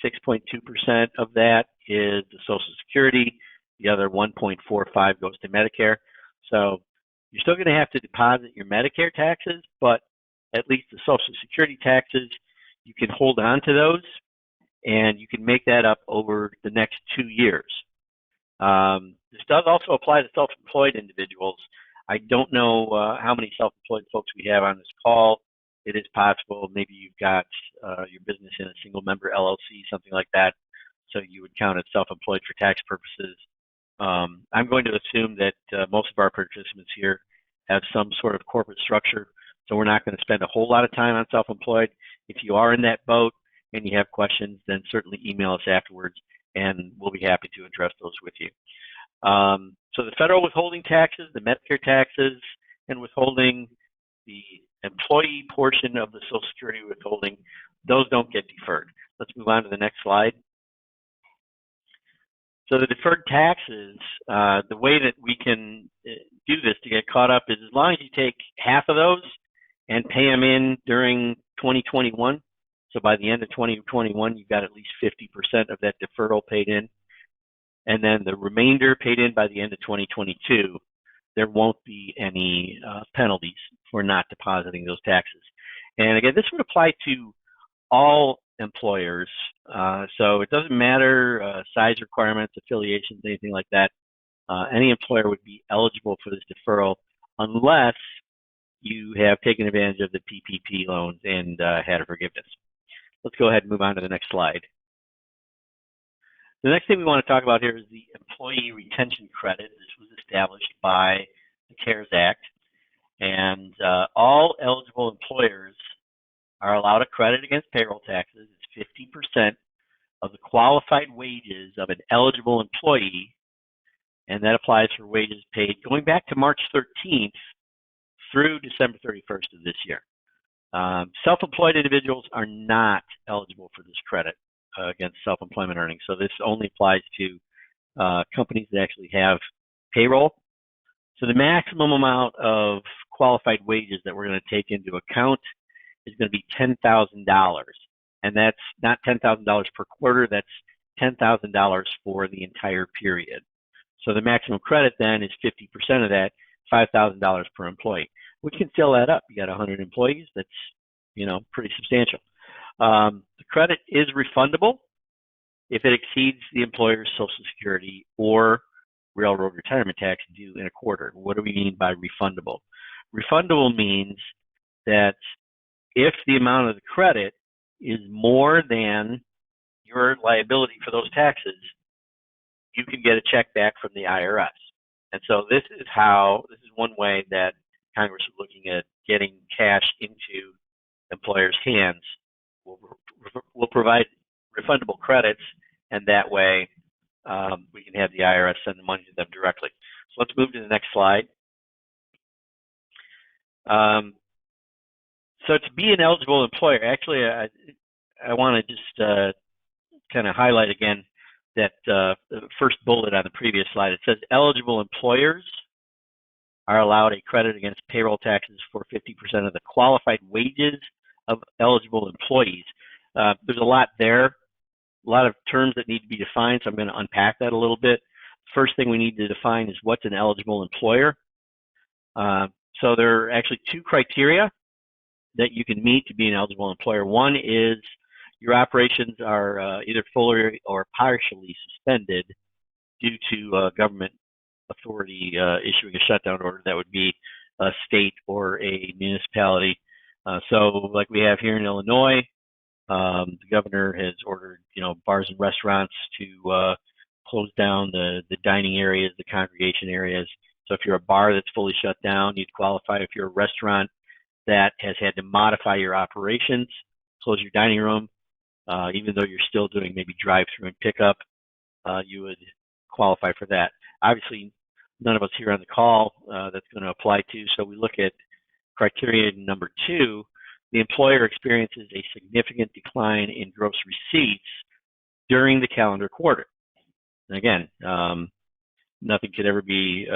6.2% of that is the Social Security. The other 1.45 goes to Medicare. So you're still going to have to deposit your Medicare taxes, but at least the Social Security taxes, you can hold on to those, and you can make that up over the next 2 years. This does also apply to self-employed individuals. I don't know how many self-employed folks we have on this call. It is possible maybe you've got your business in a single-member LLC, something like that, so you would count as self-employed for tax purposes. I'm going to assume that most of our participants here have some sort of corporate structure, so we're not going to spend a whole lot of time on self-employed. If you are in that boat and you have questions, then certainly email us afterwards, and we'll be happy to address those with you. So the federal withholding taxes, the Medicare taxes, and withholding, the employee portion of the Social Security withholding, those don't get deferred. Let's move on to the next slide. So the deferred taxes, the way that we can do this to get caught up is as long as you take half of those and pay them in during 2021. So by the end of 2021, you've got at least 50% of that deferral paid in. And then the remainder paid in by the end of 2022, there won't be any penalties for not depositing those taxes. And again, this would apply to all employers. So it doesn't matter size requirements, affiliations, anything like that. Any employer would be eligible for this deferral unless you have taken advantage of the PPP loans and had a forgiveness. Let's go ahead and move on to the next slide. The next thing we want to talk about here is the Employee Retention Credit. This was established by the CARES Act, and all eligible employers are allowed a credit against payroll taxes. It's 50% of the qualified wages of an eligible employee, and that applies for wages paid going back to March 13th through December 31st of this year. Self-employed individuals are not eligible for this credit against self-employment earnings. So this only applies to companies that actually have payroll. So the maximum amount of qualified wages that we're going to take into account is going to be $10,000. And that's not $10,000 per quarter, that's $10,000 for the entire period. So the maximum credit then is 50% of that, $5,000 per employee, which can still add up. You got 100 employees, that's pretty substantial. The credit is refundable. if it exceeds the employer's Social Security or railroad retirement tax due in a quarter. What do we mean by refundable? Refundable means that if the amount of the credit is more than your liability for those taxes, you can get a check back from the IRS. And so this is one way that Congress is looking at getting cash into employers' hands. We'll provide refundable credits, and that way we can have the IRS send the money to them directly. So let's move to the next slide. So to be an eligible employer, actually, I want to just kind of highlight again that the first bullet on the previous slide. It says eligible employers are allowed a credit against payroll taxes for 50% of the qualified wages of eligible employees. There's a lot there, a lot of terms that need to be defined, so I'm going to unpack that a little bit. First thing we need to define is what's an eligible employer. So there are actually two criteria that you can meet to be an eligible employer. One is your operations are either fully or partially suspended due to government authority issuing a shutdown order. That would be a state or a municipality. So like we have here in Illinois, the governor has ordered, bars and restaurants to close down the dining areas, the congregation areas. So if you're a bar that's fully shut down, you'd qualify. If you're a restaurant that has had to modify your operations, close your dining room, even though you're still doing maybe drive-through and pickup, you would qualify for that. Obviously, none of us here on the call that's going to apply to, so we look at criteria number 2. The employer experiences a significant decline in gross receipts during the calendar quarter. And again, nothing could ever be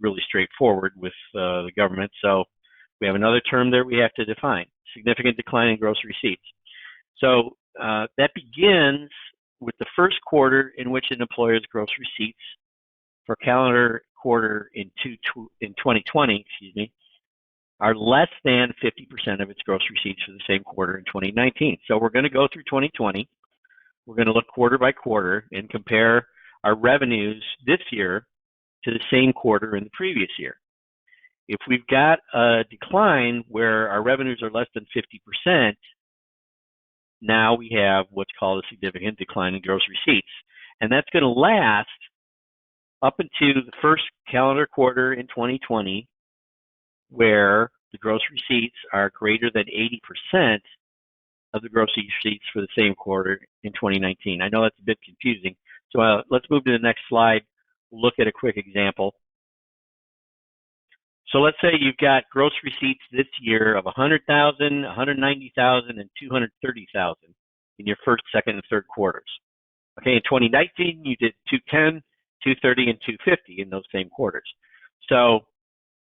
really straightforward with the government, so we have another term there we have to define: significant decline in gross receipts. So that begins with the first quarter in which an employer's gross receipts for calendar quarter in 2020, are less than 50% of its gross receipts for the same quarter in 2019. So we're going to go through 2020. We're going to look quarter by quarter and compare our revenues this year to the same quarter in the previous year. If we've got a decline where our revenues are less than 50%, now we have what's called a significant decline in gross receipts. And that's going to last up into the first calendar quarter in 2020, where the gross receipts are greater than 80% of the gross receipts for the same quarter in 2019. I know that's a bit confusing. So let's move to the next slide. We'll look at a quick example. So let's say you've got gross receipts this year of 100,000, 190,000, and 230,000 in your first, second, and third quarters. Okay, in 2019, you did 210, 230, and 250 in those same quarters. So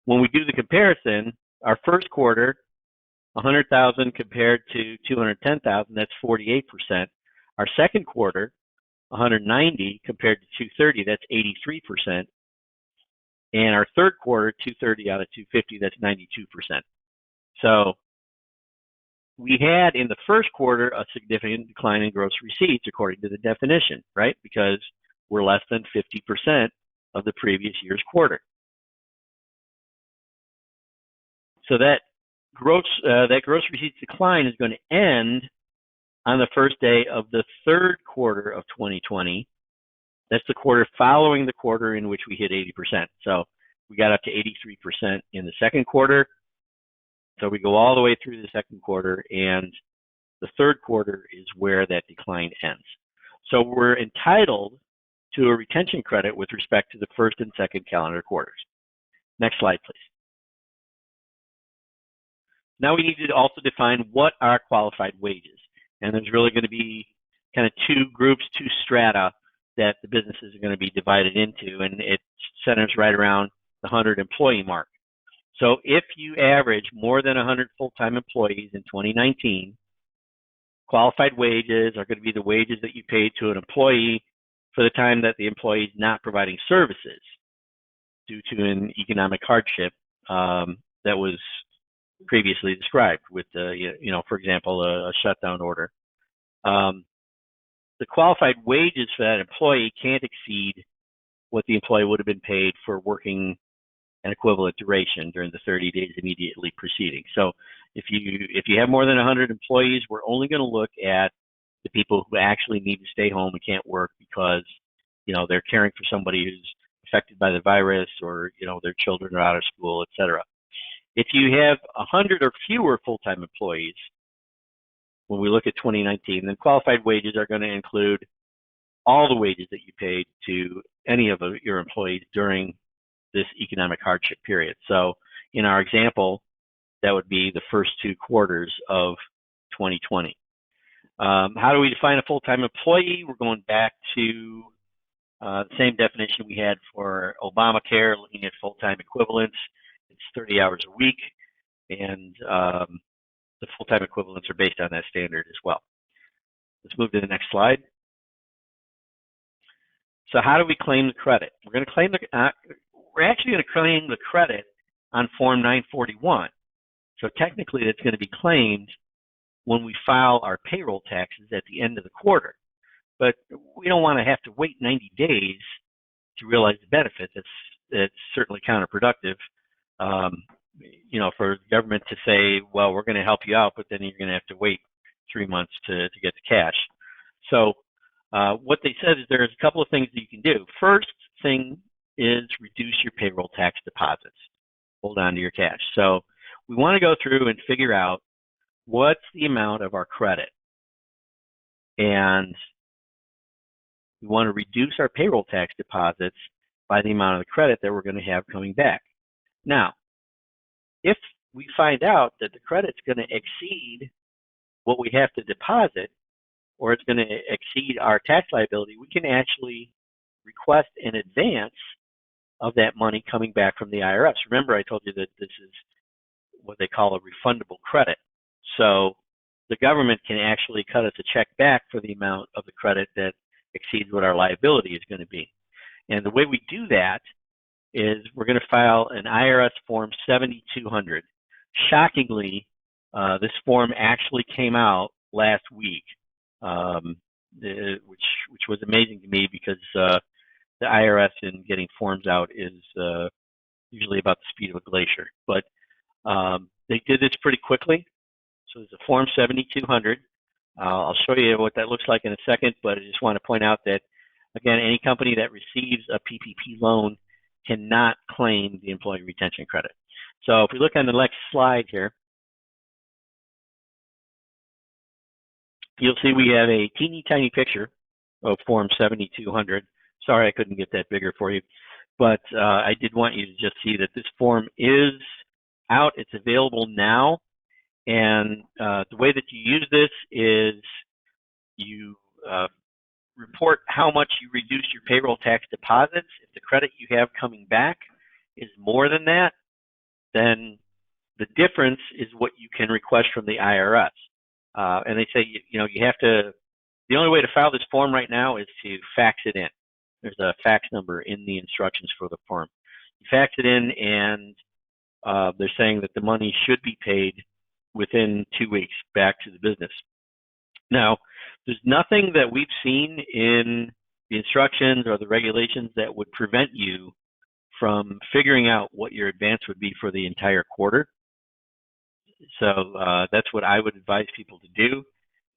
when we do the comparison, our first quarter, 100,000 compared to 210,000, that's 48%. Our second quarter, 190 compared to 230, that's 83%. And our third quarter, 230 out of 250, that's 92%. So we had in the first quarter a significant decline in gross receipts according to the definition, right? Because we're less than 50% of the previous year's quarter. So that gross receipts decline is going to end on the first day of the third quarter of 2020. That's the quarter following the quarter in which we hit 80%. So we got up to 83% in the second quarter. So we go all the way through the second quarter, and the third quarter is where that decline ends. So we're entitled to a retention credit with respect to the first and second calendar quarters. Next slide, please. Now we need to also define what are qualified wages. And there's really going to be kind of two groups, two strata that the businesses are going to be divided into, and it centers right around the 100 employee mark. So if you average more than 100 full-time employees in 2019, qualified wages are going to be the wages that you pay to an employee for the time that the employee is not providing services due to an economic hardship that was previously described with, for example, a shutdown order. the qualified wages for that employee can't exceed what the employee would have been paid for working an equivalent duration during the 30 days immediately preceding. So if you have more than 100 employees, we're only going to look at the people who actually need to stay home and can't work because, they're caring for somebody who's affected by the virus, or, their children are out of school, et cetera. If you have 100 or fewer full-time employees, when we look at 2019, then qualified wages are going to include all the wages that you paid to any of your employees during this economic hardship period. So in our example, that would be the first 2 quarters of 2020. How do we define a full-time employee? We're going back to the same definition we had for Obamacare, looking at full-time equivalents. It's 30 hours a week, and the full-time equivalents are based on that standard as well. Let's move to the next slide. So how do we claim the credit? We're actually going to claim the credit on Form 941. So technically, it's going to be claimed when we file our payroll taxes at the end of the quarter. But we don't want to have to wait 90 days to realize the benefit. That's certainly counterproductive. For the government to say, well, we're going to help you out, but then you're going to have to wait 3 months to get the cash. So what they said is there's a couple of things that you can do. First thing is reduce your payroll tax deposits. Hold on to your cash. So we want to go through and figure out what's the amount of our credit. And we want to reduce our payroll tax deposits by the amount of the credit that we're going to have coming back. Now, if we find out that the credit's going to exceed what we have to deposit, or it's going to exceed our tax liability, we can actually request an advance of that money coming back from the IRS. Remember, I told you that this is what they call a refundable credit. So the government can actually cut us a check back for the amount of the credit that exceeds what our liability is going to be. And the way we do that is we're going to file an IRS Form 7200. Shockingly, this form actually came out last week, which was amazing to me because the IRS in getting forms out is usually about the speed of a glacier. But they did this pretty quickly. So there's a Form 7200. I'll show you what that looks like in a second, but I just want to point out that, again, any company that receives a PPP loan cannot claim the employee retention credit. So if we look on the next slide here, you'll see we have a teeny tiny picture of Form 7200. Sorry I couldn't get that bigger for you, but I did want you to just see that this form is out. It's available now. And the way that you use this is you report how much you reduced your payroll tax deposits. If the credit you have coming back is more than that, then the difference is what you can request from the IRS. And they say, you have to, the only way to file this form right now is to fax it in. There's a fax number in the instructions for the form. You fax it in, and they're saying that the money should be paid within 2 weeks back to the business. Now, there's nothing that we've seen in the instructions or the regulations that would prevent you from figuring out what your advance would be for the entire quarter. So that's what I would advise people to do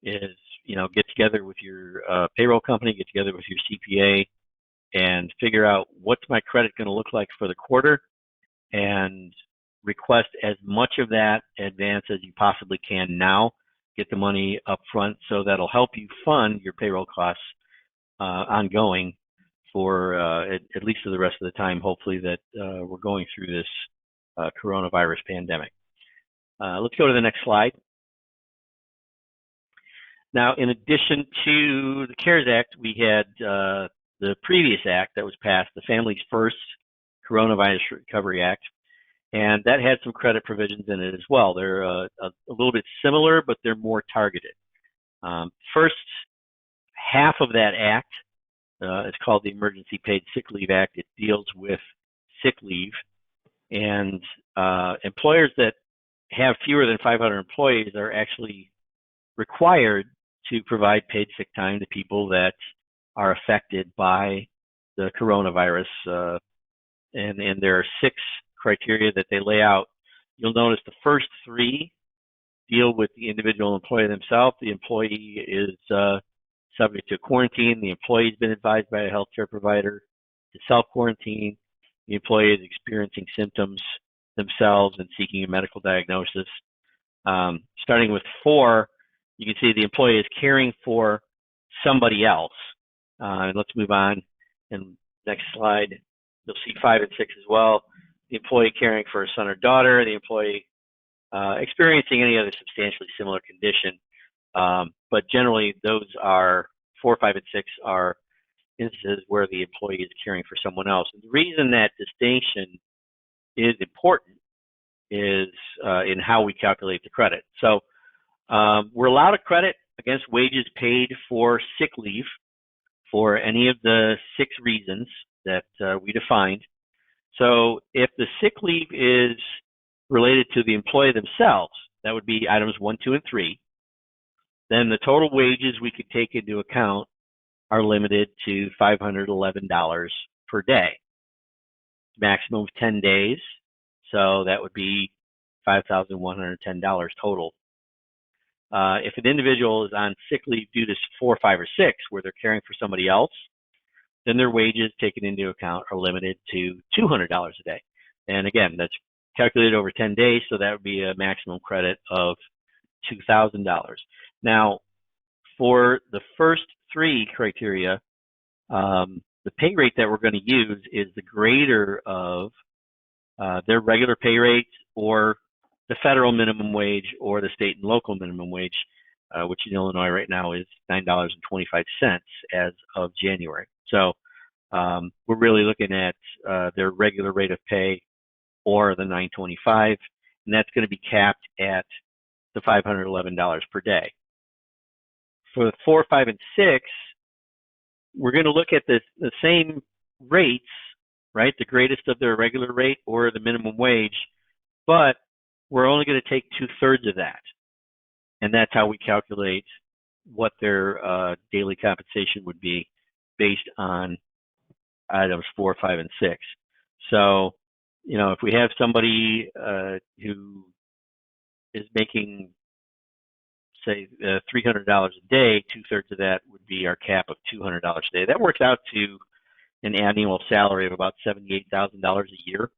is, get together with your payroll company, get together with your CPA, and figure out what's my credit going to look like for the quarter, and request as much of that advance as you possibly can now. Get the money up front, so that'll help you fund your payroll costs ongoing for at least for the rest of the time, hopefully, that we're going through this coronavirus pandemic. Let's go to the next slide. Now, in addition to the CARES Act, we had the previous act that was passed, the Families First Coronavirus Recovery Act, and that had some credit provisions in it as well. They're a little bit similar, but they're more targeted. First half of that act is called the Emergency Paid Sick Leave Act. It deals with sick leave, and employers that have fewer than 500 employees are actually required to provide paid sick time to people that are affected by the coronavirus. And there are 6 criteria that they lay out. You'll notice the first 3 deal with the individual employee themselves. The employee is subject to quarantine. The employee's been advised by a healthcare provider to self-quarantine. The employee is experiencing symptoms themselves and seeking a medical diagnosis. Starting with 4, you can see the employee is caring for somebody else. And let's move on. And next slide, you'll see 5 and 6 as well. The employee caring for a son or daughter, the employee experiencing any other substantially similar condition. But generally, those are 4, 5, and 6 are instances where the employee is caring for someone else. And the reason that distinction is important is in how we calculate the credit. So we're allowed a credit against wages paid for sick leave for any of the 6 reasons that we defined. So if the sick leave is related to the employee themselves, that would be items 1, 2, and 3, then the total wages we could take into account are limited to $511 per day. Maximum of 10 days, so that would be $5,110 total. If an individual is on sick leave due to 4, 5, or 6, where they're caring for somebody else, then their wages taken into account are limited to $200 a day. And again, that's calculated over 10 days, so that would be a maximum credit of $2,000. Now, for the first 3 criteria, the pay rate that we're going to use is the greater of their regular pay rates or the federal minimum wage or the state and local minimum wage, which in Illinois right now is $9.25 as of January. So we're really looking at their regular rate of pay or the $9.25, and that's going to be capped at the $511 per day. For the 4, 5, and 6, we're going to look at the same rates, right? The greatest of their regular rate or the minimum wage, but we're only going to take 2/3 of that. And that's how we calculate what their daily compensation would be based on items 4, 5, and 6. So, you know, if we have somebody who is making, say, $300 a day, 2/3 of that would be our cap of $200 a day. That works out to an annual salary of about $78,000 a year,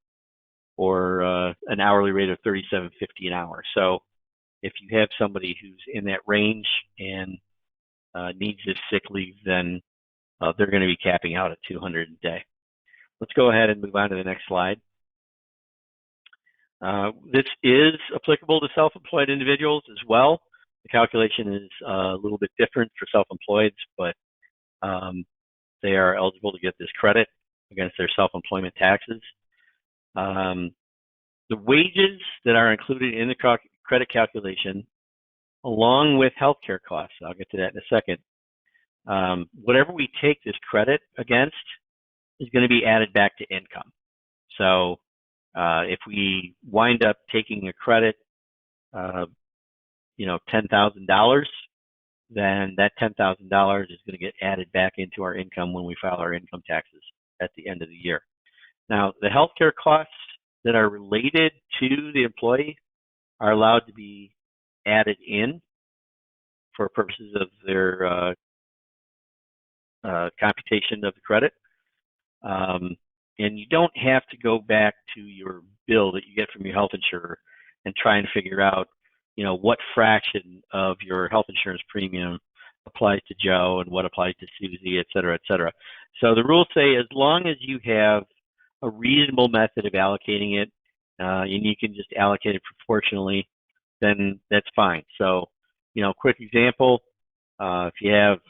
or an hourly rate of $37.50 an hour. So if you have somebody who's in that range and needs this sick leave, then they're going to be capping out at $200 a day. Let's go ahead and move on to the next slide. This is applicable to self-employed individuals as well. The calculation is a little bit different for self-employed, but they are eligible to get this credit against their self-employment taxes. The wages that are included in the credit calculation, along with healthcare costs, I'll get to that in a second, whatever we take this credit against is going to be added back to income. So if we wind up taking a credit, $10,000, then that $10,000 is going to get added back into our income when we file our income taxes at the end of the year. Now, the healthcare costs that are related to the employee are allowed to be added in for purposes of their computation of the credit. And you don't have to go back to your bill that you get from your health insurer and try and figure out, what fraction of your health insurance premium applies to Joe and what applies to Susie, et cetera, et cetera. So the rules say as long as you have a reasonable method of allocating it, and you can just allocate it proportionally, then that's fine. So, quick example, if you have,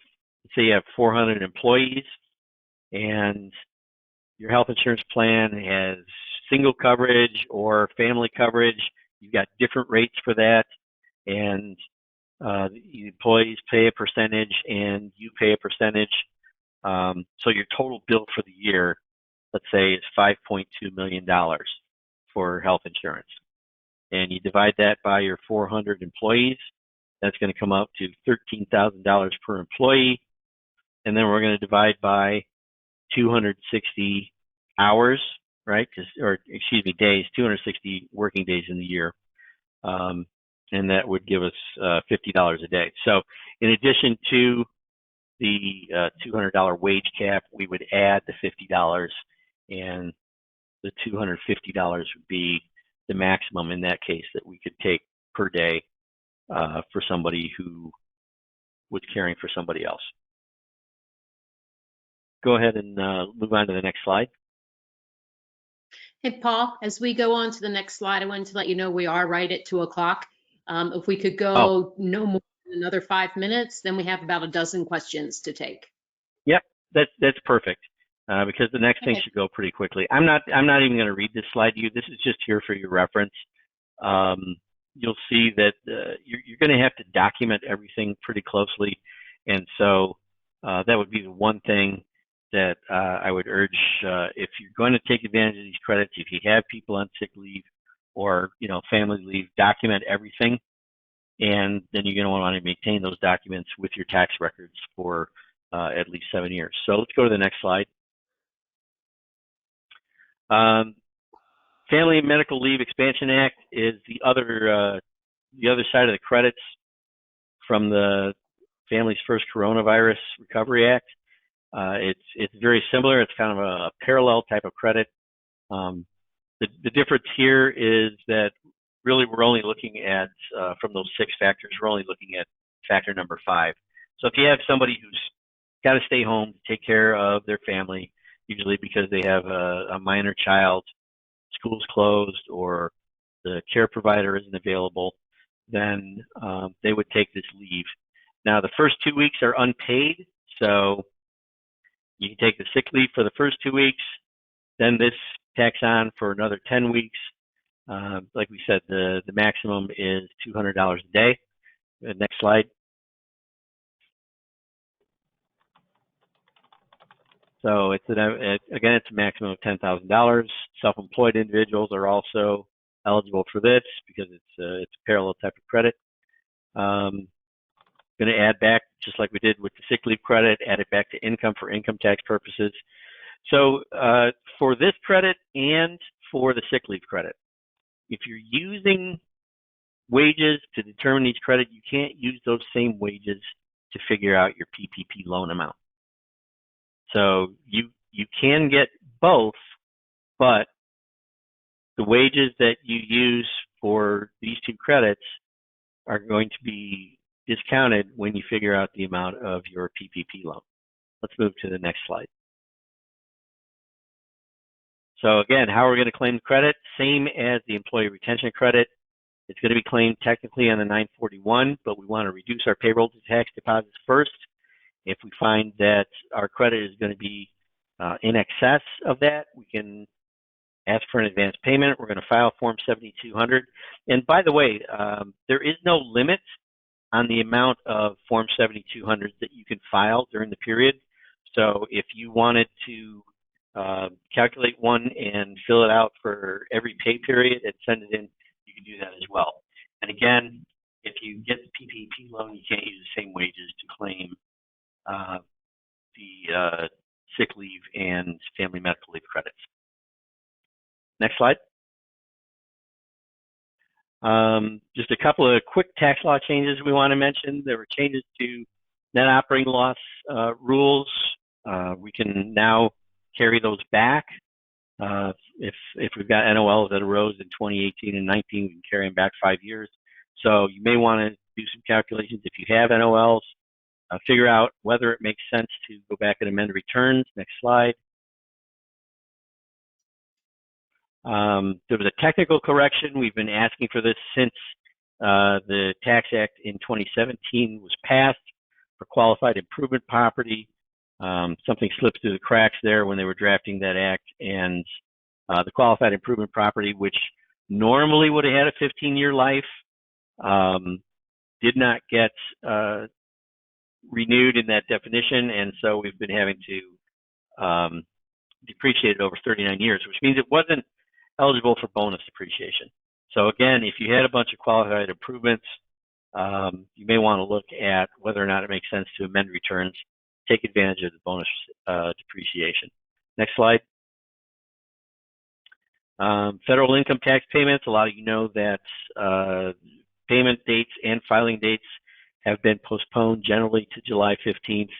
say you have 400 employees and your health insurance plan has single coverage or family coverage, you've got different rates for that, and the employees pay a percentage and you pay a percentage. So your total bill for the year, let's say, is $5.2 million for health insurance. And you divide that by your 400 employees, That's going to come out to $13,000 per employee. And then we're going to divide by 260 hours, right? Or excuse me, days, 260 working days in the year. And that would give us $50 a day. So in addition to the $200 wage cap, we would add the $50, and the $250 would be the maximum in that case that we could take per day for somebody who was caring for somebody else. Go ahead and move on to the next slide. Hey, Paul, as we go on to the next slide, I wanted to let you know we are right at 2 o'clock. If we could go no more than another 5 minutes, then we have about a dozen questions to take. Yep, that's perfect because the next thing should go pretty quickly. I'm not even going to read this slide to you. This is just here for your reference. You'll see that you're going to have to document everything pretty closely, and so that would be the one thing that I would urge if you're going to take advantage of these credits. If you have people on sick leave or family leave, document everything, and then you're going to want to maintain those documents with your tax records for at least 7 years. So let's go to the next slide. Family and Medical Leave Expansion Act is the other side of the credits from the Families First Coronavirus Recovery Act. It's very similar. It's kind of a parallel type of credit. The difference here is that really we're only looking at, from those 6 factors, we're only looking at factor number 5. So if you have somebody who's got to stay home to take care of their family, usually because they have a minor child, school's closed, or the care provider isn't available, then they would take this leave. Now, the first 2 weeks are unpaid, so you can take the sick leave for the first 2 weeks, then this tacks on for another 10 weeks. Like we said, the maximum is $200 a day. Next slide. So it's again, it's a maximum of $10,000. Self-employed individuals are also eligible for this because it's a parallel type of credit. Going to add back, just like we did with the sick leave credit, add it back to income for income tax purposes. So for this credit and for the sick leave credit, if you're using wages to determine each credit, you can't use those same wages to figure out your PPP loan amount. So you can get both, but the wages that you use for these 2 credits are going to be discounted when you figure out the amount of your PPP loan. Let's move to the next slide. So again, how are we going to claim the credit? Same as the employee retention credit. It's going to be claimed technically on the 941, but we want to reduce our payroll tax deposits first. If we find that our credit is going to be in excess of that, we can ask for an advance payment. We're going to file Form 7200. And by the way, there is no limit on the amount of Form 7200s that you can file during the period. So if you wanted to calculate one and fill it out for every pay period and send it in, you can do that as well. And again, if you get the PPP loan, you can't use the same wages to claim the sick leave and family medical leave credits. Next slide. Just a couple of quick tax law changes we want to mention. There were changes to net operating loss rules. We can now carry those back. If we've got NOLs that arose in 2018 and 19, we can carry them back 5 years. So you may want to do some calculations if you have NOLs. Figure out whether it makes sense to go back and amend returns. Next slide. There was a technical correction. We've been asking for this since the Tax Act in 2017 was passed for qualified improvement property. Something slipped through the cracks there when they were drafting that act, and the qualified improvement property, which normally would have had a 15-year life, did not get renewed in that definition, and so we've been having to depreciate it over 39 years, which means it wasn't eligible for bonus depreciation. So again, if you had a bunch of qualified improvements you may want to look at whether or not it makes sense to amend returns, take advantage of the bonus depreciation. Next slide. Federal income tax payments. A lot of you know that payment dates and filing dates have been postponed generally to July 15th.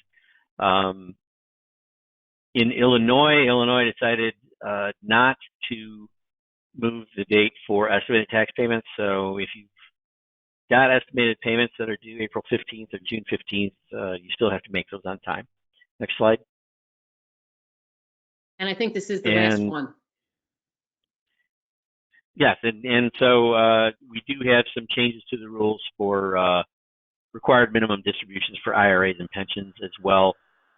In Illinois decided not to move the date for estimated tax payments. So if you've got estimated payments that are due April 15th or June 15th, you still have to make those on time. Next slide. And I think this is the last one. Yes, and so we do have some changes to the rules for required minimum distributions for IRAs and pensions as well.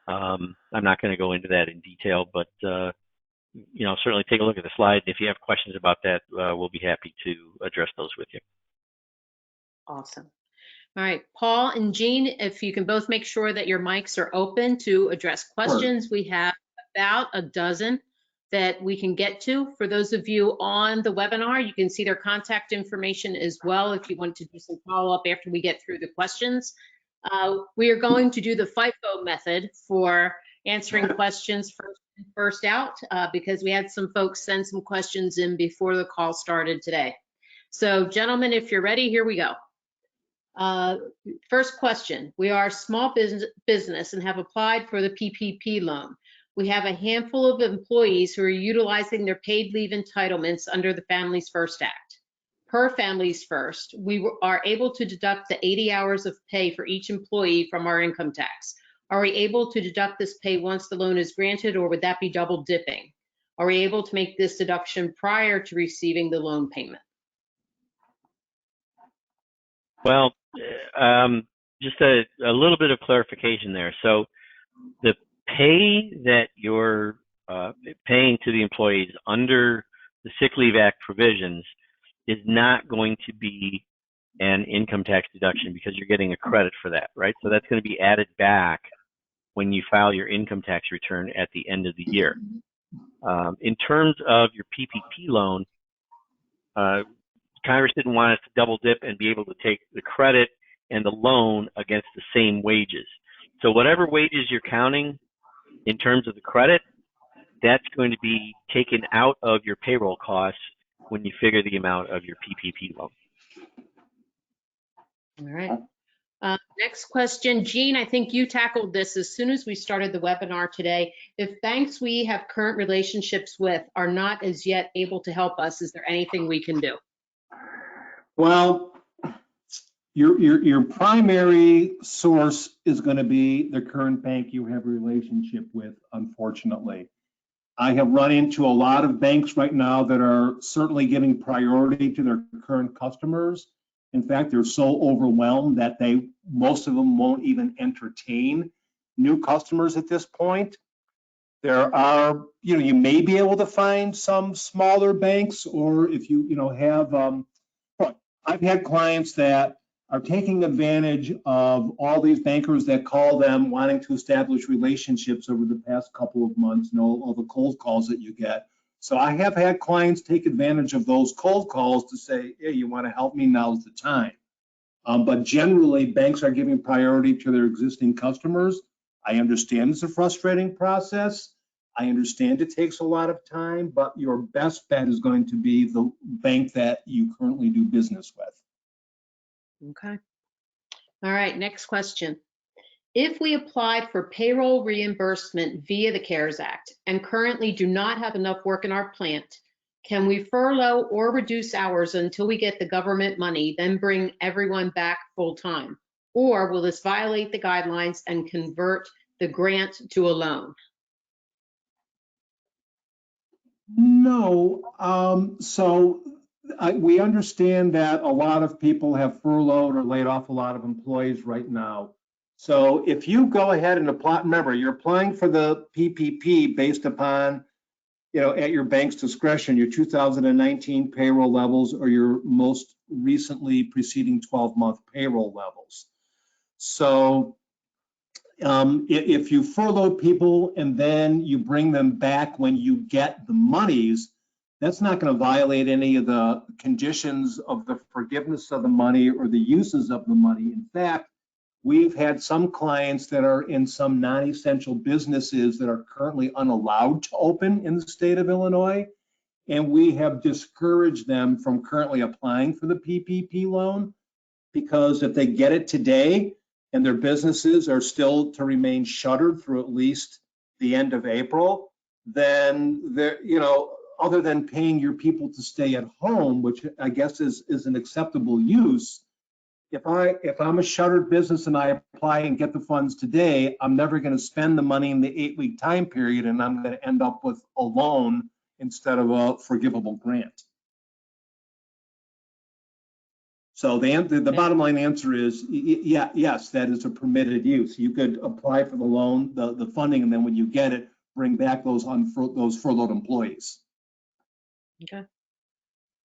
I'm not going to go into that in detail, but you know, certainly take a look at the slide. If you have questions about that, we'll be happy to address those with you. Awesome. All right, Paul and Jean, if you can both make sure that your mics are open to address questions. We have about a dozen that we can get to. For those of you on the webinar, you can see their contact information as well if you want to do some follow-up after we get through the questions. We are going to do the FIFO method for answering questions first out because we had some folks send some questions in before the call started today. So gentlemen, if you're ready, here we go. First question, we are a small business and have applied for the PPP loan. We have a handful of employees who are utilizing their paid leave entitlements under the Families First Act. Per Families First, we are able to deduct the 80 hours of pay for each employee from our income tax. Are we able to deduct this pay once the loan is granted, or would that be double dipping? Are we able to make this deduction prior to receiving the loan payment? Well, just a little bit of clarification there. So the pay that you're paying to the employees under the Sick Leave Act provisions is not going to be an income tax deduction because you're getting a credit for that, right? So that's going to be added back when you file your income tax return at the end of the year. In terms of your PPP loan, Congress didn't want us to double dip and be able to take the credit and the loan against the same wages. So whatever wages you're counting in terms of the credit, that's going to be taken out of your payroll costs when you figure the amount of your PPP loan. All right. Next question, Jean, I think you tackled this as soon as we started the webinar today. If banks we have current relationships with are not as yet able to help us, is there anything we can do? Well, your primary source is going to be the current bank you have a relationship with, unfortunately. I have run into a lot of banks right now that are certainly giving priority to their current customers. In fact, they're so overwhelmed that most of them won't even entertain new customers at this point. There are, you may be able to find some smaller banks, or if you have, I've had clients that are taking advantage of all these bankers that call them wanting to establish relationships over the past couple of months, all the cold calls that you get. So I have had clients take advantage of those cold calls to say, hey, you want to help me, now's the time. But generally, banks are giving priority to their existing customers. I understand it's a frustrating process. I understand it takes a lot of time, but your best bet is going to be the bank that you currently do business with. Okay. All right, next question. If we applied for payroll reimbursement via the CARES Act and currently do not have enough work in our plant, can we furlough or reduce hours until we get the government money, then bring everyone back full time? Or will this violate the guidelines and convert the grant to a loan? No, we understand that a lot of people have furloughed or laid off a lot of employees right now. So if you go ahead and apply, remember, you're applying for the PPP based upon, at your bank's discretion, your 2019 payroll levels or your most recently preceding 12-month payroll levels. So if you furlough people and then you bring them back when you get the monies, That's not going to violate any of the conditions of the forgiveness of the money or the uses of the money. In fact, we've had some clients that are in some non-essential businesses that are currently unallowed to open in the state of Illinois, and we have discouraged them from currently applying for the PPP loan, because if they get it today and their businesses are still to remain shuttered through at least the end of April, then they're, other than paying your people to stay at home, which I guess is an acceptable use, if I'm a shuttered business and I apply and get the funds today, I'm never going to spend the money in the 8-week time period, and I'm going to end up with a loan instead of a forgivable grant. So the bottom line answer is, yes, that is a permitted use. You could apply for the loan, the funding, and then when you get it, bring back those furloughed employees. Okay.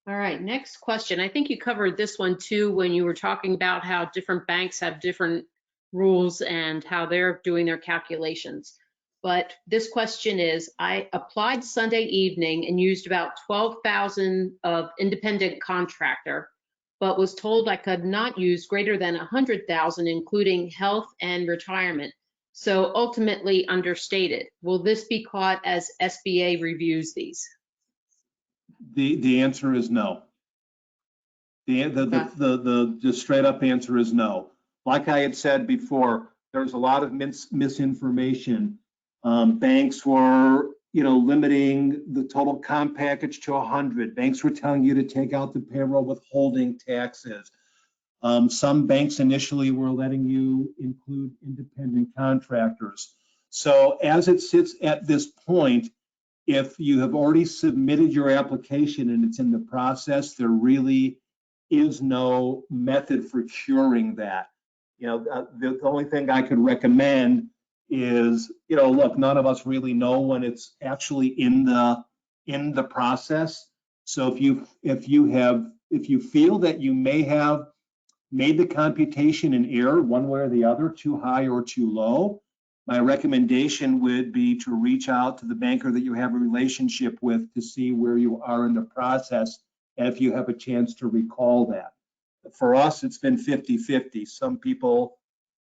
All right, next question. I think you covered this one too when you were talking about how different banks have different rules and how they're doing their calculations. But this question is, I applied Sunday evening and used about $12,000 of independent contractor, but was told I could not use greater than $100,000, including health and retirement. So ultimately understated. Will this be caught as SBA reviews these? The answer is no. The straight up answer is no. Like I had said before, there's a lot of misinformation. Banks were, limiting the total comp package to 100. Banks were telling you to take out the payroll withholding taxes. Some banks initially were letting you include independent contractors. So as it sits at this point, if you have already submitted your application and it's in the process, there really is no method for curing that. The only thing I could recommend is, look, none of us really know when it's actually in the process. So if you feel that you may have made the computation in error one way or the other, too high or too low, my recommendation would be to reach out to the banker that you have a relationship with to see where you are in the process, and if you have a chance to recall that. For us, it's been 50-50. Some people,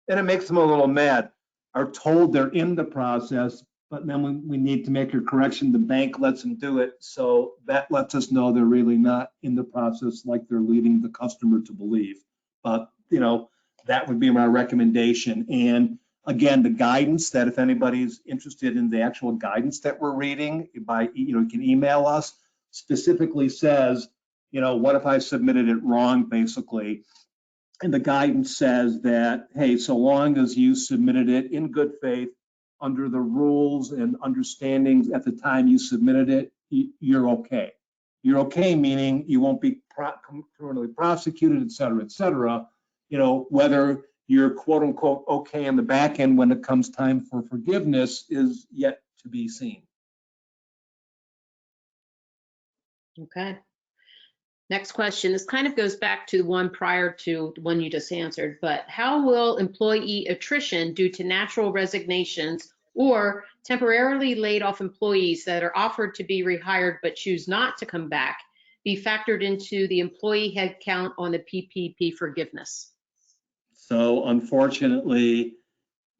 and it makes them a little mad, are told they're in the process, but then when we need to make a correction, the bank lets them do it. So that lets us know they're really not in the process like they're leading the customer to believe. But, that would be my recommendation. And again, the guidance that if anybody's interested in the actual guidance that we're reading, you can email us, specifically says, what if I submitted it wrong, basically. And the guidance says that, hey, so long as you submitted it in good faith under the rules and understandings at the time you submitted it, you're okay. You're okay, meaning you won't be criminally prosecuted, et cetera, whether you're quote unquote okay in the back end when it comes time for forgiveness is yet to be seen. Okay. Next question. This kind of goes back to the one prior to the one you just answered, but how will employee attrition due to natural resignations or temporarily laid off employees that are offered to be rehired but choose not to come back be factored into the employee head count on the PPP forgiveness? So unfortunately,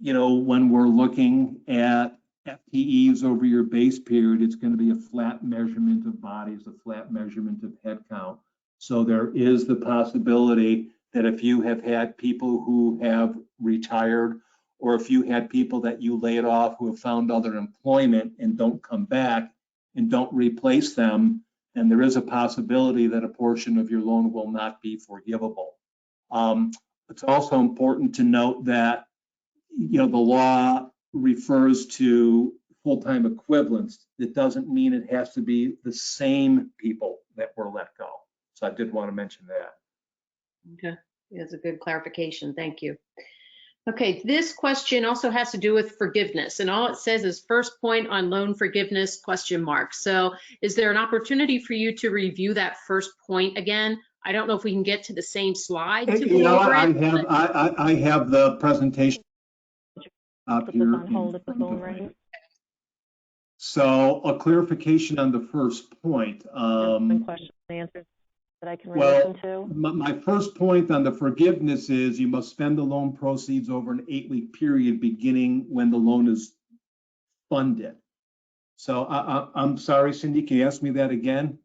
when we're looking at FTEs over your base period, it's going to be a flat measurement of bodies, a flat measurement of head count. So there is the possibility that if you have had people who have retired, or if you had people that you laid off who have found other employment and don't come back and don't replace them, then there is a possibility that a portion of your loan will not be forgivable. It's also important to note that the law refers to full-time equivalents. It doesn't mean it has to be the same people that were let go. So I did want to mention that. Okay, that's a good clarification. Thank you. Okay, this question also has to do with forgiveness, and all it says is first point on loan forgiveness, ? So is there an opportunity for you to review that first point again? I don't know if we can get to the same slide to go over it. I have the presentation up Put here. this on hold if the phone rings. So a clarification on the first point. Some questions and answers that I can Well, listen to. my first point on the forgiveness is you must spend the loan proceeds over an 8-week period beginning when the loan is funded. So I'm sorry, Cindy, can you ask me that again?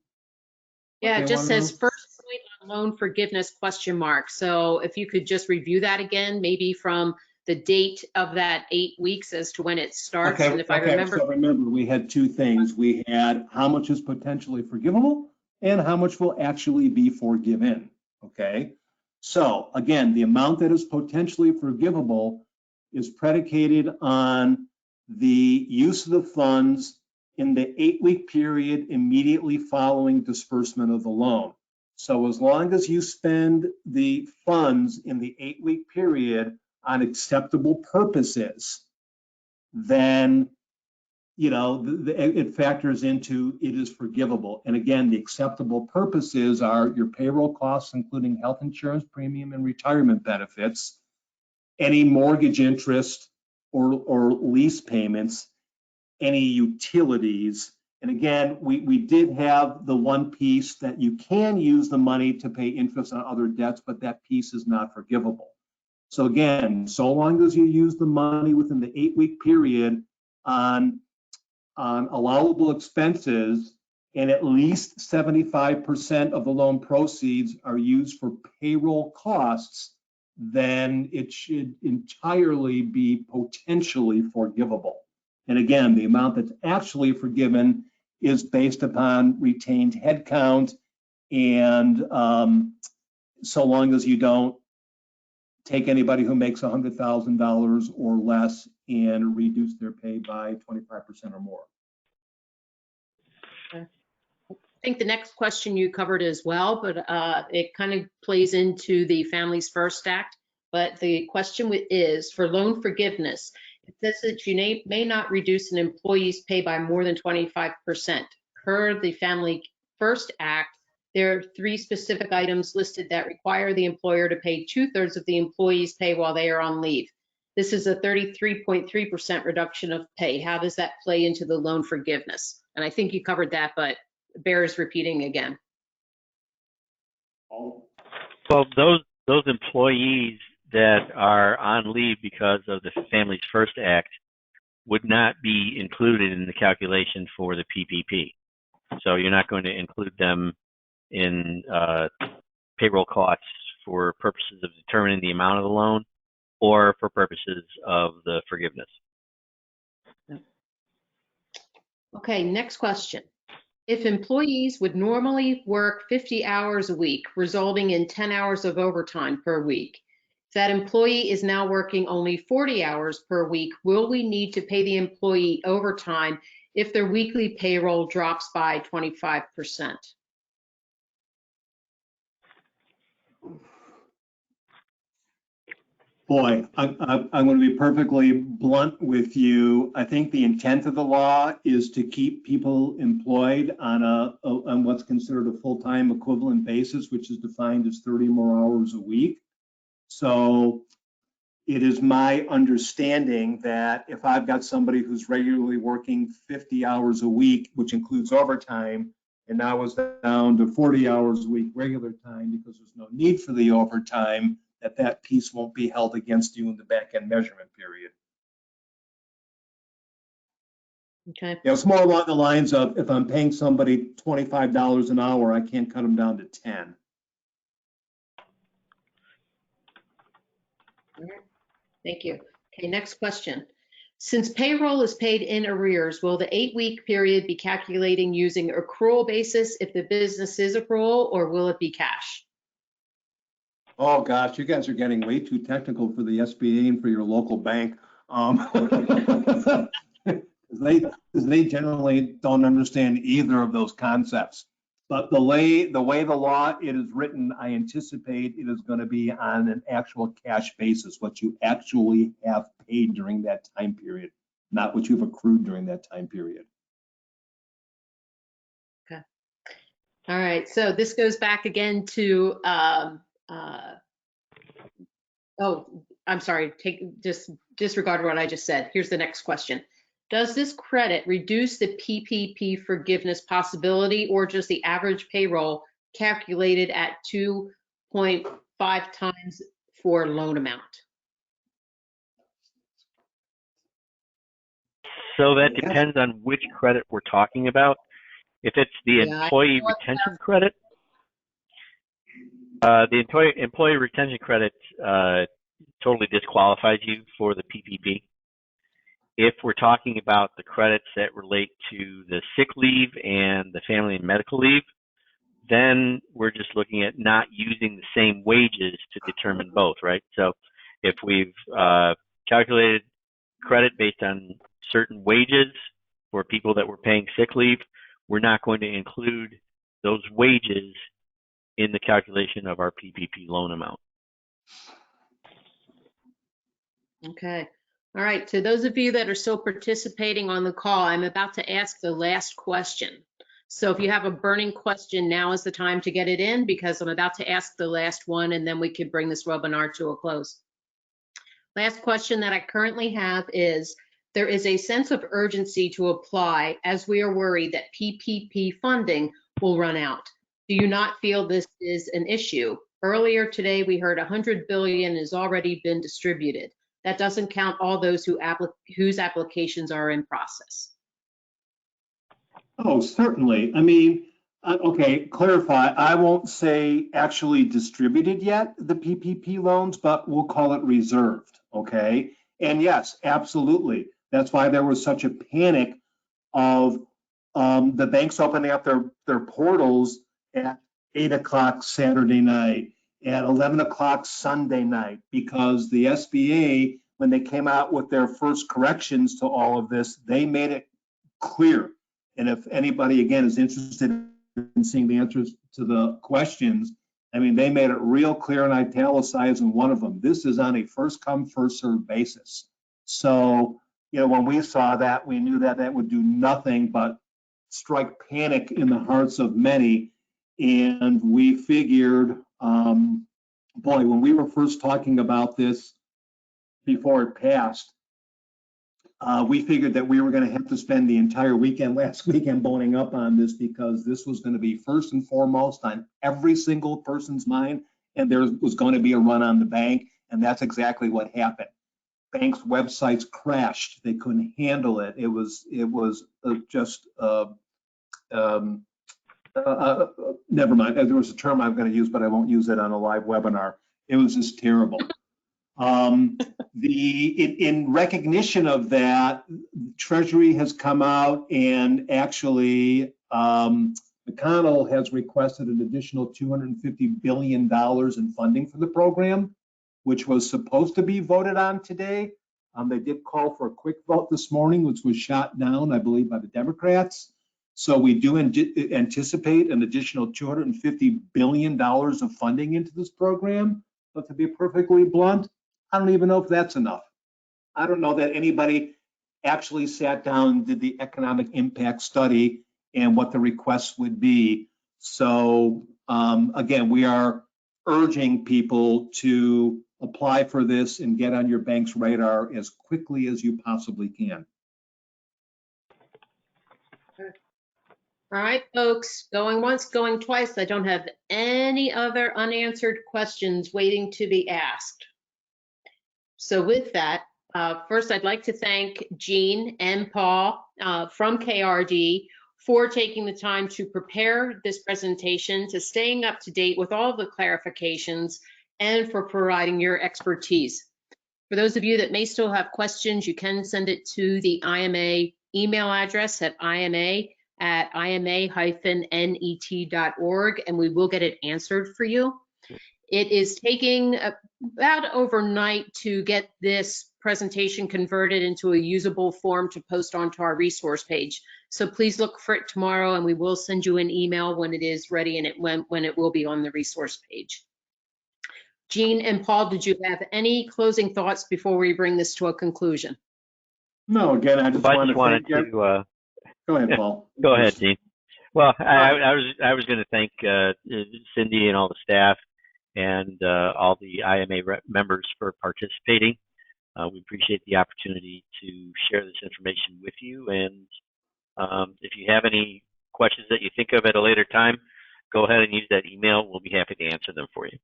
Yeah, Okay, it just wanna says know? first point on loan forgiveness question mark. So if you could just review that again, maybe from the date of that 8 weeks as to when it starts. Okay, And if I okay, remember, so remember, we had two things. We had how much is potentially forgivable and how much will actually be forgiven, okay? So again, the amount that is potentially forgivable is predicated on the use of the funds in the 8-week period immediately following disbursement of the loan. So as long as you spend the funds in the 8-week period on acceptable purposes, then, you know, it factors into it is forgivable. And again, the acceptable purposes are your payroll costs, including health insurance premium and retirement benefits, any mortgage interest or lease payments, any utilities. And again, we did have the one piece that you can use the money to pay interest on other debts, but that piece is not forgivable. So again, so long as you use the money within the 8-week period on allowable expenses, and at least 75% of the loan proceeds are used for payroll costs, then it should entirely be potentially forgivable. And again, the amount that's actually forgiven is based upon retained headcount, and so long as you don't take anybody who makes $100,000 or less and reduce their pay by 25% or more. I think the next question you covered as well, but it kind of plays into the Families First Act. But the question is, for loan forgiveness, it says that you may not reduce an employee's pay by more than 25%. Per the Family First Act, there are 3 specific items listed that require the employer to pay 2/3 of the employee's pay while they are on leave. This is a 33.3% reduction of pay. How does that play into the loan forgiveness? And I think you covered that, but bears repeating again. Well, those employees that are on leave because of the Families First Act would not be included in the calculation for the PPP. So you're not going to include them in payroll costs for purposes of determining the amount of the loan or for purposes of the forgiveness. Okay, next question. If employees would normally work 50 hours a week, resulting in 10 hours of overtime per week, if that employee is now working only 40 hours per week, will we need to pay the employee overtime if their weekly payroll drops by 25%? Boy, I'm going to be perfectly blunt with you. I think the intent of the law is to keep people employed on what's considered a full-time equivalent basis, which is defined as 30 more hours a week. So it is my understanding that if I've got somebody who's regularly working 50 hours a week, which includes overtime, and now is down to 40 hours a week regular time because there's no need for the overtime, that piece won't be held against you in the back end measurement period. Okay. You know, it's more along the lines of if I'm paying somebody $25 an hour, I can't cut them down to 10. All right. Thank you. Okay, next question. Since payroll is paid in arrears, will the 8-week period be calculating using accrual basis if the business is accrual, or will it be cash? Oh gosh, you guys are getting way too technical for the SBA and for your local bank. They generally don't understand either of those concepts. But the way the law it is written, I anticipate it is going to be on an actual cash basis, what you actually have paid during that time period, not what you've accrued during that time period. Okay. All right. So this goes back again to, oh, I'm sorry. Disregard what I just said. Here's the next question. Does this credit reduce the PPP forgiveness possibility or just the average payroll calculated at 2.5 times for loan amount? So that depends on which credit we're talking about. If it's the employee retention credit, the employee retention credit totally disqualifies you for the PPP. If we're talking about the credits that relate to the sick leave and the family and medical leave, then we're just looking at not using the same wages to determine both, right? So if we've calculated credit based on certain wages for people that were paying sick leave, we're not going to include those wages in the calculation of our PPP loan amount. Okay. All right. To those of you that are still participating on the call, I'm about to ask the last question. So if you have a burning question, now is the time to get it in, because I'm about to ask the last one, and then we can bring this webinar to a close. Last question that I currently have is, there is a sense of urgency to apply as we are worried that PPP funding will run out. Do you not feel this is an issue? Earlier today, we heard 100 billion has already been distributed. That doesn't count all those whose applications are in process. Oh, certainly. I mean, okay, clarify. I won't say actually distributed yet, the PPP loans, but we'll call it reserved, okay? And yes, absolutely. That's why there was such a panic of the banks opening up their portals at 8 o'clock Saturday night, at 11 o'clock Sunday night, because the SBA, when they came out with their first corrections to all of this, they made it clear. And if anybody, again, is interested in seeing the answers to the questions, I mean, they made it real clear and italicized in one of them. This is on a first come, first served basis. So, you know, when we saw that, we knew that that would do nothing but strike panic in the hearts of many. And we figured, boy, when we were first talking about this before it passed, we figured that we were going to have to spend the entire weekend, last weekend, boning up on this, because this was going to be first and foremost on every single person's mind, and there was going to be a run on the bank, and that's exactly what happened. Banks' websites crashed; they couldn't handle it. It was just never mind. There was a term I'm going to use, but I won't use it on a live webinar. It was just terrible. In recognition of that, Treasury has come out and actually McConnell has requested an additional $250 billion in funding for the program, which was supposed to be voted on today. They did call for a quick vote this morning, which was shot down, I believe, by the Democrats. So we do anticipate an additional $250 billion of funding into this program. But to be perfectly blunt, I don't even know if that's enough. I don't know that anybody actually sat down and did the economic impact study and what the requests would be. So again, we are urging people to apply for this and get on your bank's radar as quickly as you possibly can. All right, folks, going once, going twice. I don't have any other unanswered questions waiting to be asked. So with that, first I'd like to thank Jean and Paul from KRD for taking the time to prepare this presentation, to staying up to date with all the clarifications, and for providing your expertise. For those of you that may still have questions, you can send it to the IMA email address at ima-net.org, and we will get it answered for you. It is taking about overnight to get this presentation converted into a usable form to post onto our resource page. So please look for it tomorrow, and we will send you an email when it is ready and when it will be on the resource page. Jean and Paul, did you have any closing thoughts before we bring this to a conclusion? No, again, I just wanted to go ahead, Paul. Go ahead, Dean. Well, I was going to thank Cindy and all the staff and all the IMA members for participating. We appreciate the opportunity to share this information with you. And if you have any questions that you think of at a later time, go ahead and use that email. We'll be happy to answer them for you.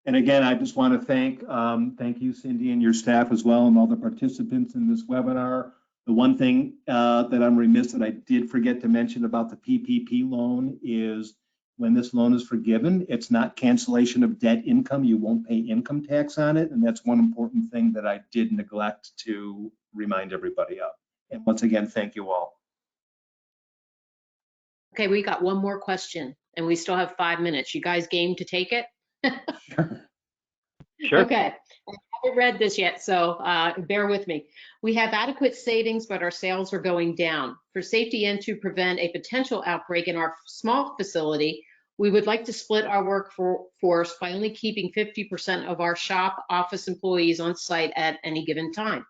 And again, I just want to thank you, Cindy, and your staff as well, and all the participants in this webinar. The one thing that I'm remiss that I did forget to mention about the PPP loan is when this loan is forgiven, it's not cancellation of debt income. You won't pay income tax on it. And that's one important thing that I did neglect to remind everybody of. And once again, thank you all. Okay, we got one more question and we still have 5 minutes. You guys game to take it? Sure. Sure. Okay, I haven't read this yet, so bear with me. We have adequate savings, but our sales are going down. For safety and to prevent a potential outbreak in our small facility, we would like to split our workforce by only keeping 50% of our shop office employees on site at any given time.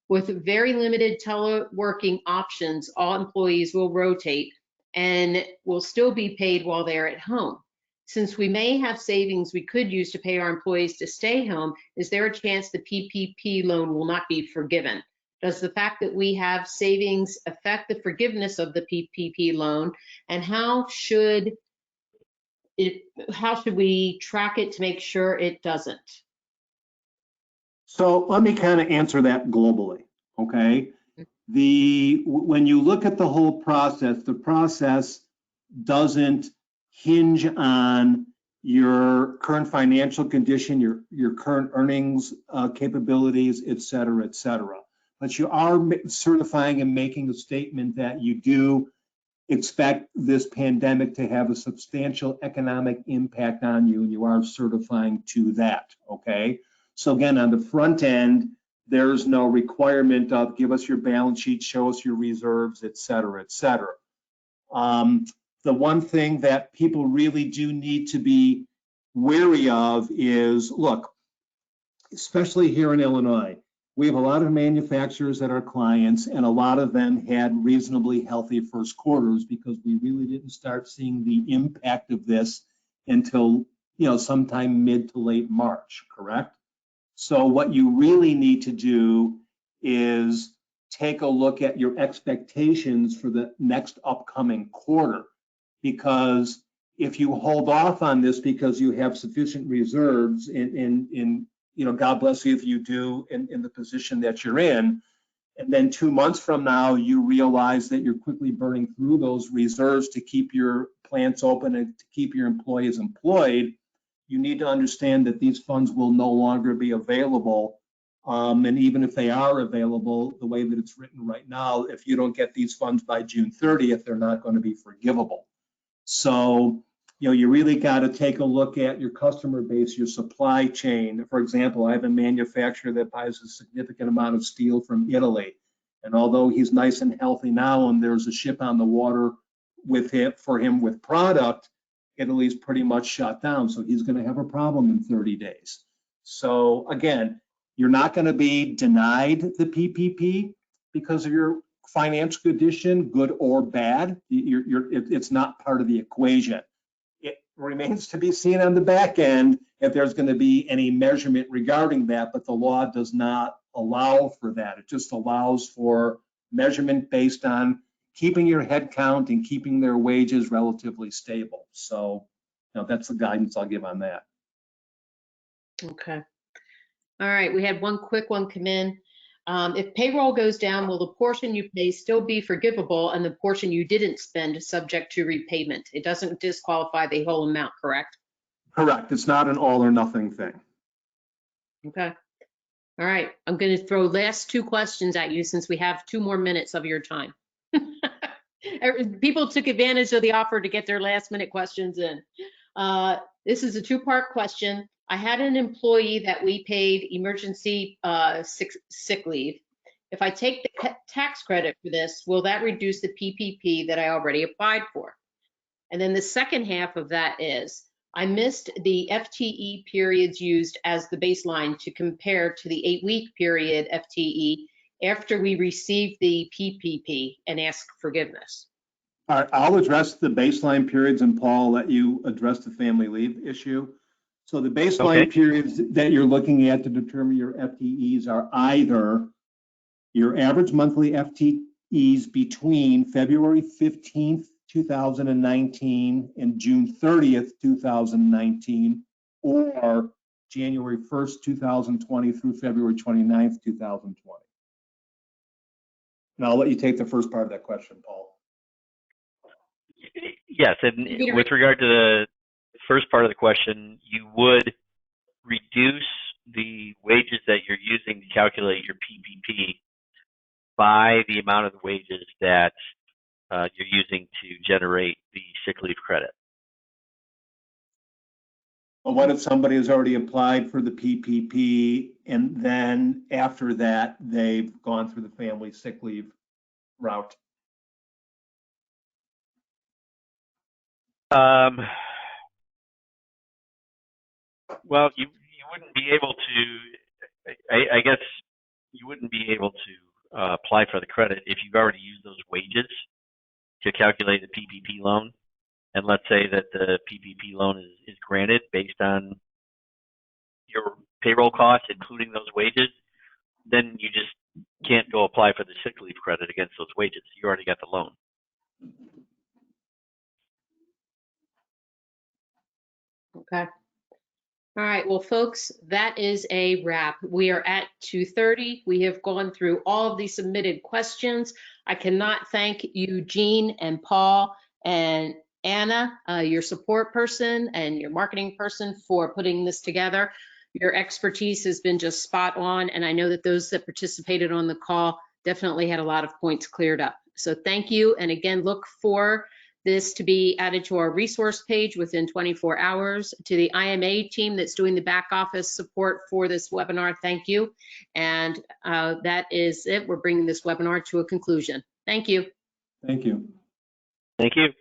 With very limited teleworking options, all employees will rotate and will still be paid while they're at home. Since we may have savings we could use to pay our employees to stay home, is there a chance the PPP loan will not be forgiven? Does the fact that we have savings affect the forgiveness of the PPP loan? And how should we track it to make sure it doesn't? So let me kind of answer that globally, okay? When you look at the whole process, the process doesn't hinge on your current financial condition, your current earnings capabilities, et cetera, et cetera. But you are certifying and making a statement that you do expect this pandemic to have a substantial economic impact on you, and you are certifying to that, okay? So again, on the front end, there's no requirement of give us your balance sheet, show us your reserves, et cetera, et cetera. The one thing that people really do need to be wary of is, look, especially here in Illinois, we have a lot of manufacturers that are clients, and a lot of them had reasonably healthy first quarters because we really didn't start seeing the impact of this until, sometime mid to late March, correct? So what you really need to do is take a look at your expectations for the next upcoming quarter. Because if you hold off on this because you have sufficient reserves in God bless you if you do in the position that you're in, and then 2 months from now, you realize that you're quickly burning through those reserves to keep your plants open and to keep your employees employed, you need to understand that these funds will no longer be available. And even if they are available, the way that it's written right now, if you don't get these funds by June 30th, they're not going to be forgivable. So, you really got to take a look at your customer base, your supply chain. For example, I have a manufacturer that buys a significant amount of steel from Italy. And although he's nice and healthy now and there's a ship on the water for him with product, Italy's pretty much shut down. So he's going to have a problem in 30 days. So again, you're not going to be denied the PPP because of your financial condition, good or bad. It's not part of the equation. It remains to be seen on the back end if there's going to be any measurement regarding that, but the law does not allow for that. It just allows for measurement based on keeping your head count and keeping their wages relatively stable. So, that's the guidance I'll give on that. Okay. All right, we had one quick one come in. If payroll goes down, will the portion you pay still be forgivable and the portion you didn't spend subject to repayment? It doesn't disqualify the whole amount, correct? Correct. It's not an all or nothing thing. Okay. All right, I'm going to throw last 2 questions at you since we have 2 more minutes of your time. People took advantage of the offer to get their last minute questions in. This is a 2-part question. I had an employee that we paid emergency sick leave. If I take the tax credit for this, will that reduce the PPP that I already applied for? And then the second half of that is, I missed the FTE periods used as the baseline to compare to the 8-week period FTE after we received the PPP and ask forgiveness. All right, I'll address the baseline periods, and Paul, let you address the family leave issue. So the baseline Okay. periods that you're looking at to determine your FTEs are either your average monthly FTEs between February 15th, 2019 and June 30th, 2019, or January 1st, 2020 through February 29th, 2020. And I'll let you take the first part of that question, Paul. Yes, and with regard to the first part of the question, you would reduce the wages that you're using to calculate your PPP by the amount of the wages that you're using to generate the sick leave credit. Well, what if somebody has already applied for the PPP and then after that they've gone through the family sick leave route? Well, you wouldn't be able to, I guess you wouldn't be able to apply for the credit if you've already used those wages to calculate the PPP loan. And let's say that the PPP loan is granted based on your payroll costs, including those wages, then you just can't go apply for the sick leave credit against those wages. You already got the loan. Okay. All right, well, folks, that is a wrap. We are at 2:30. We have gone through all of the submitted questions. I cannot thank you, Jean and Paul and Anna, your support person and your marketing person, for putting this together. Your expertise has been just spot on, and I know that those that participated on the call definitely had a lot of points cleared up. So thank you, and again, look for this to be added to our resource page within 24 hours. To the IMA team that's doing the back office support for this webinar, thank you. And that is it. We're bringing this webinar to a conclusion. Thank you. Thank you. Thank you.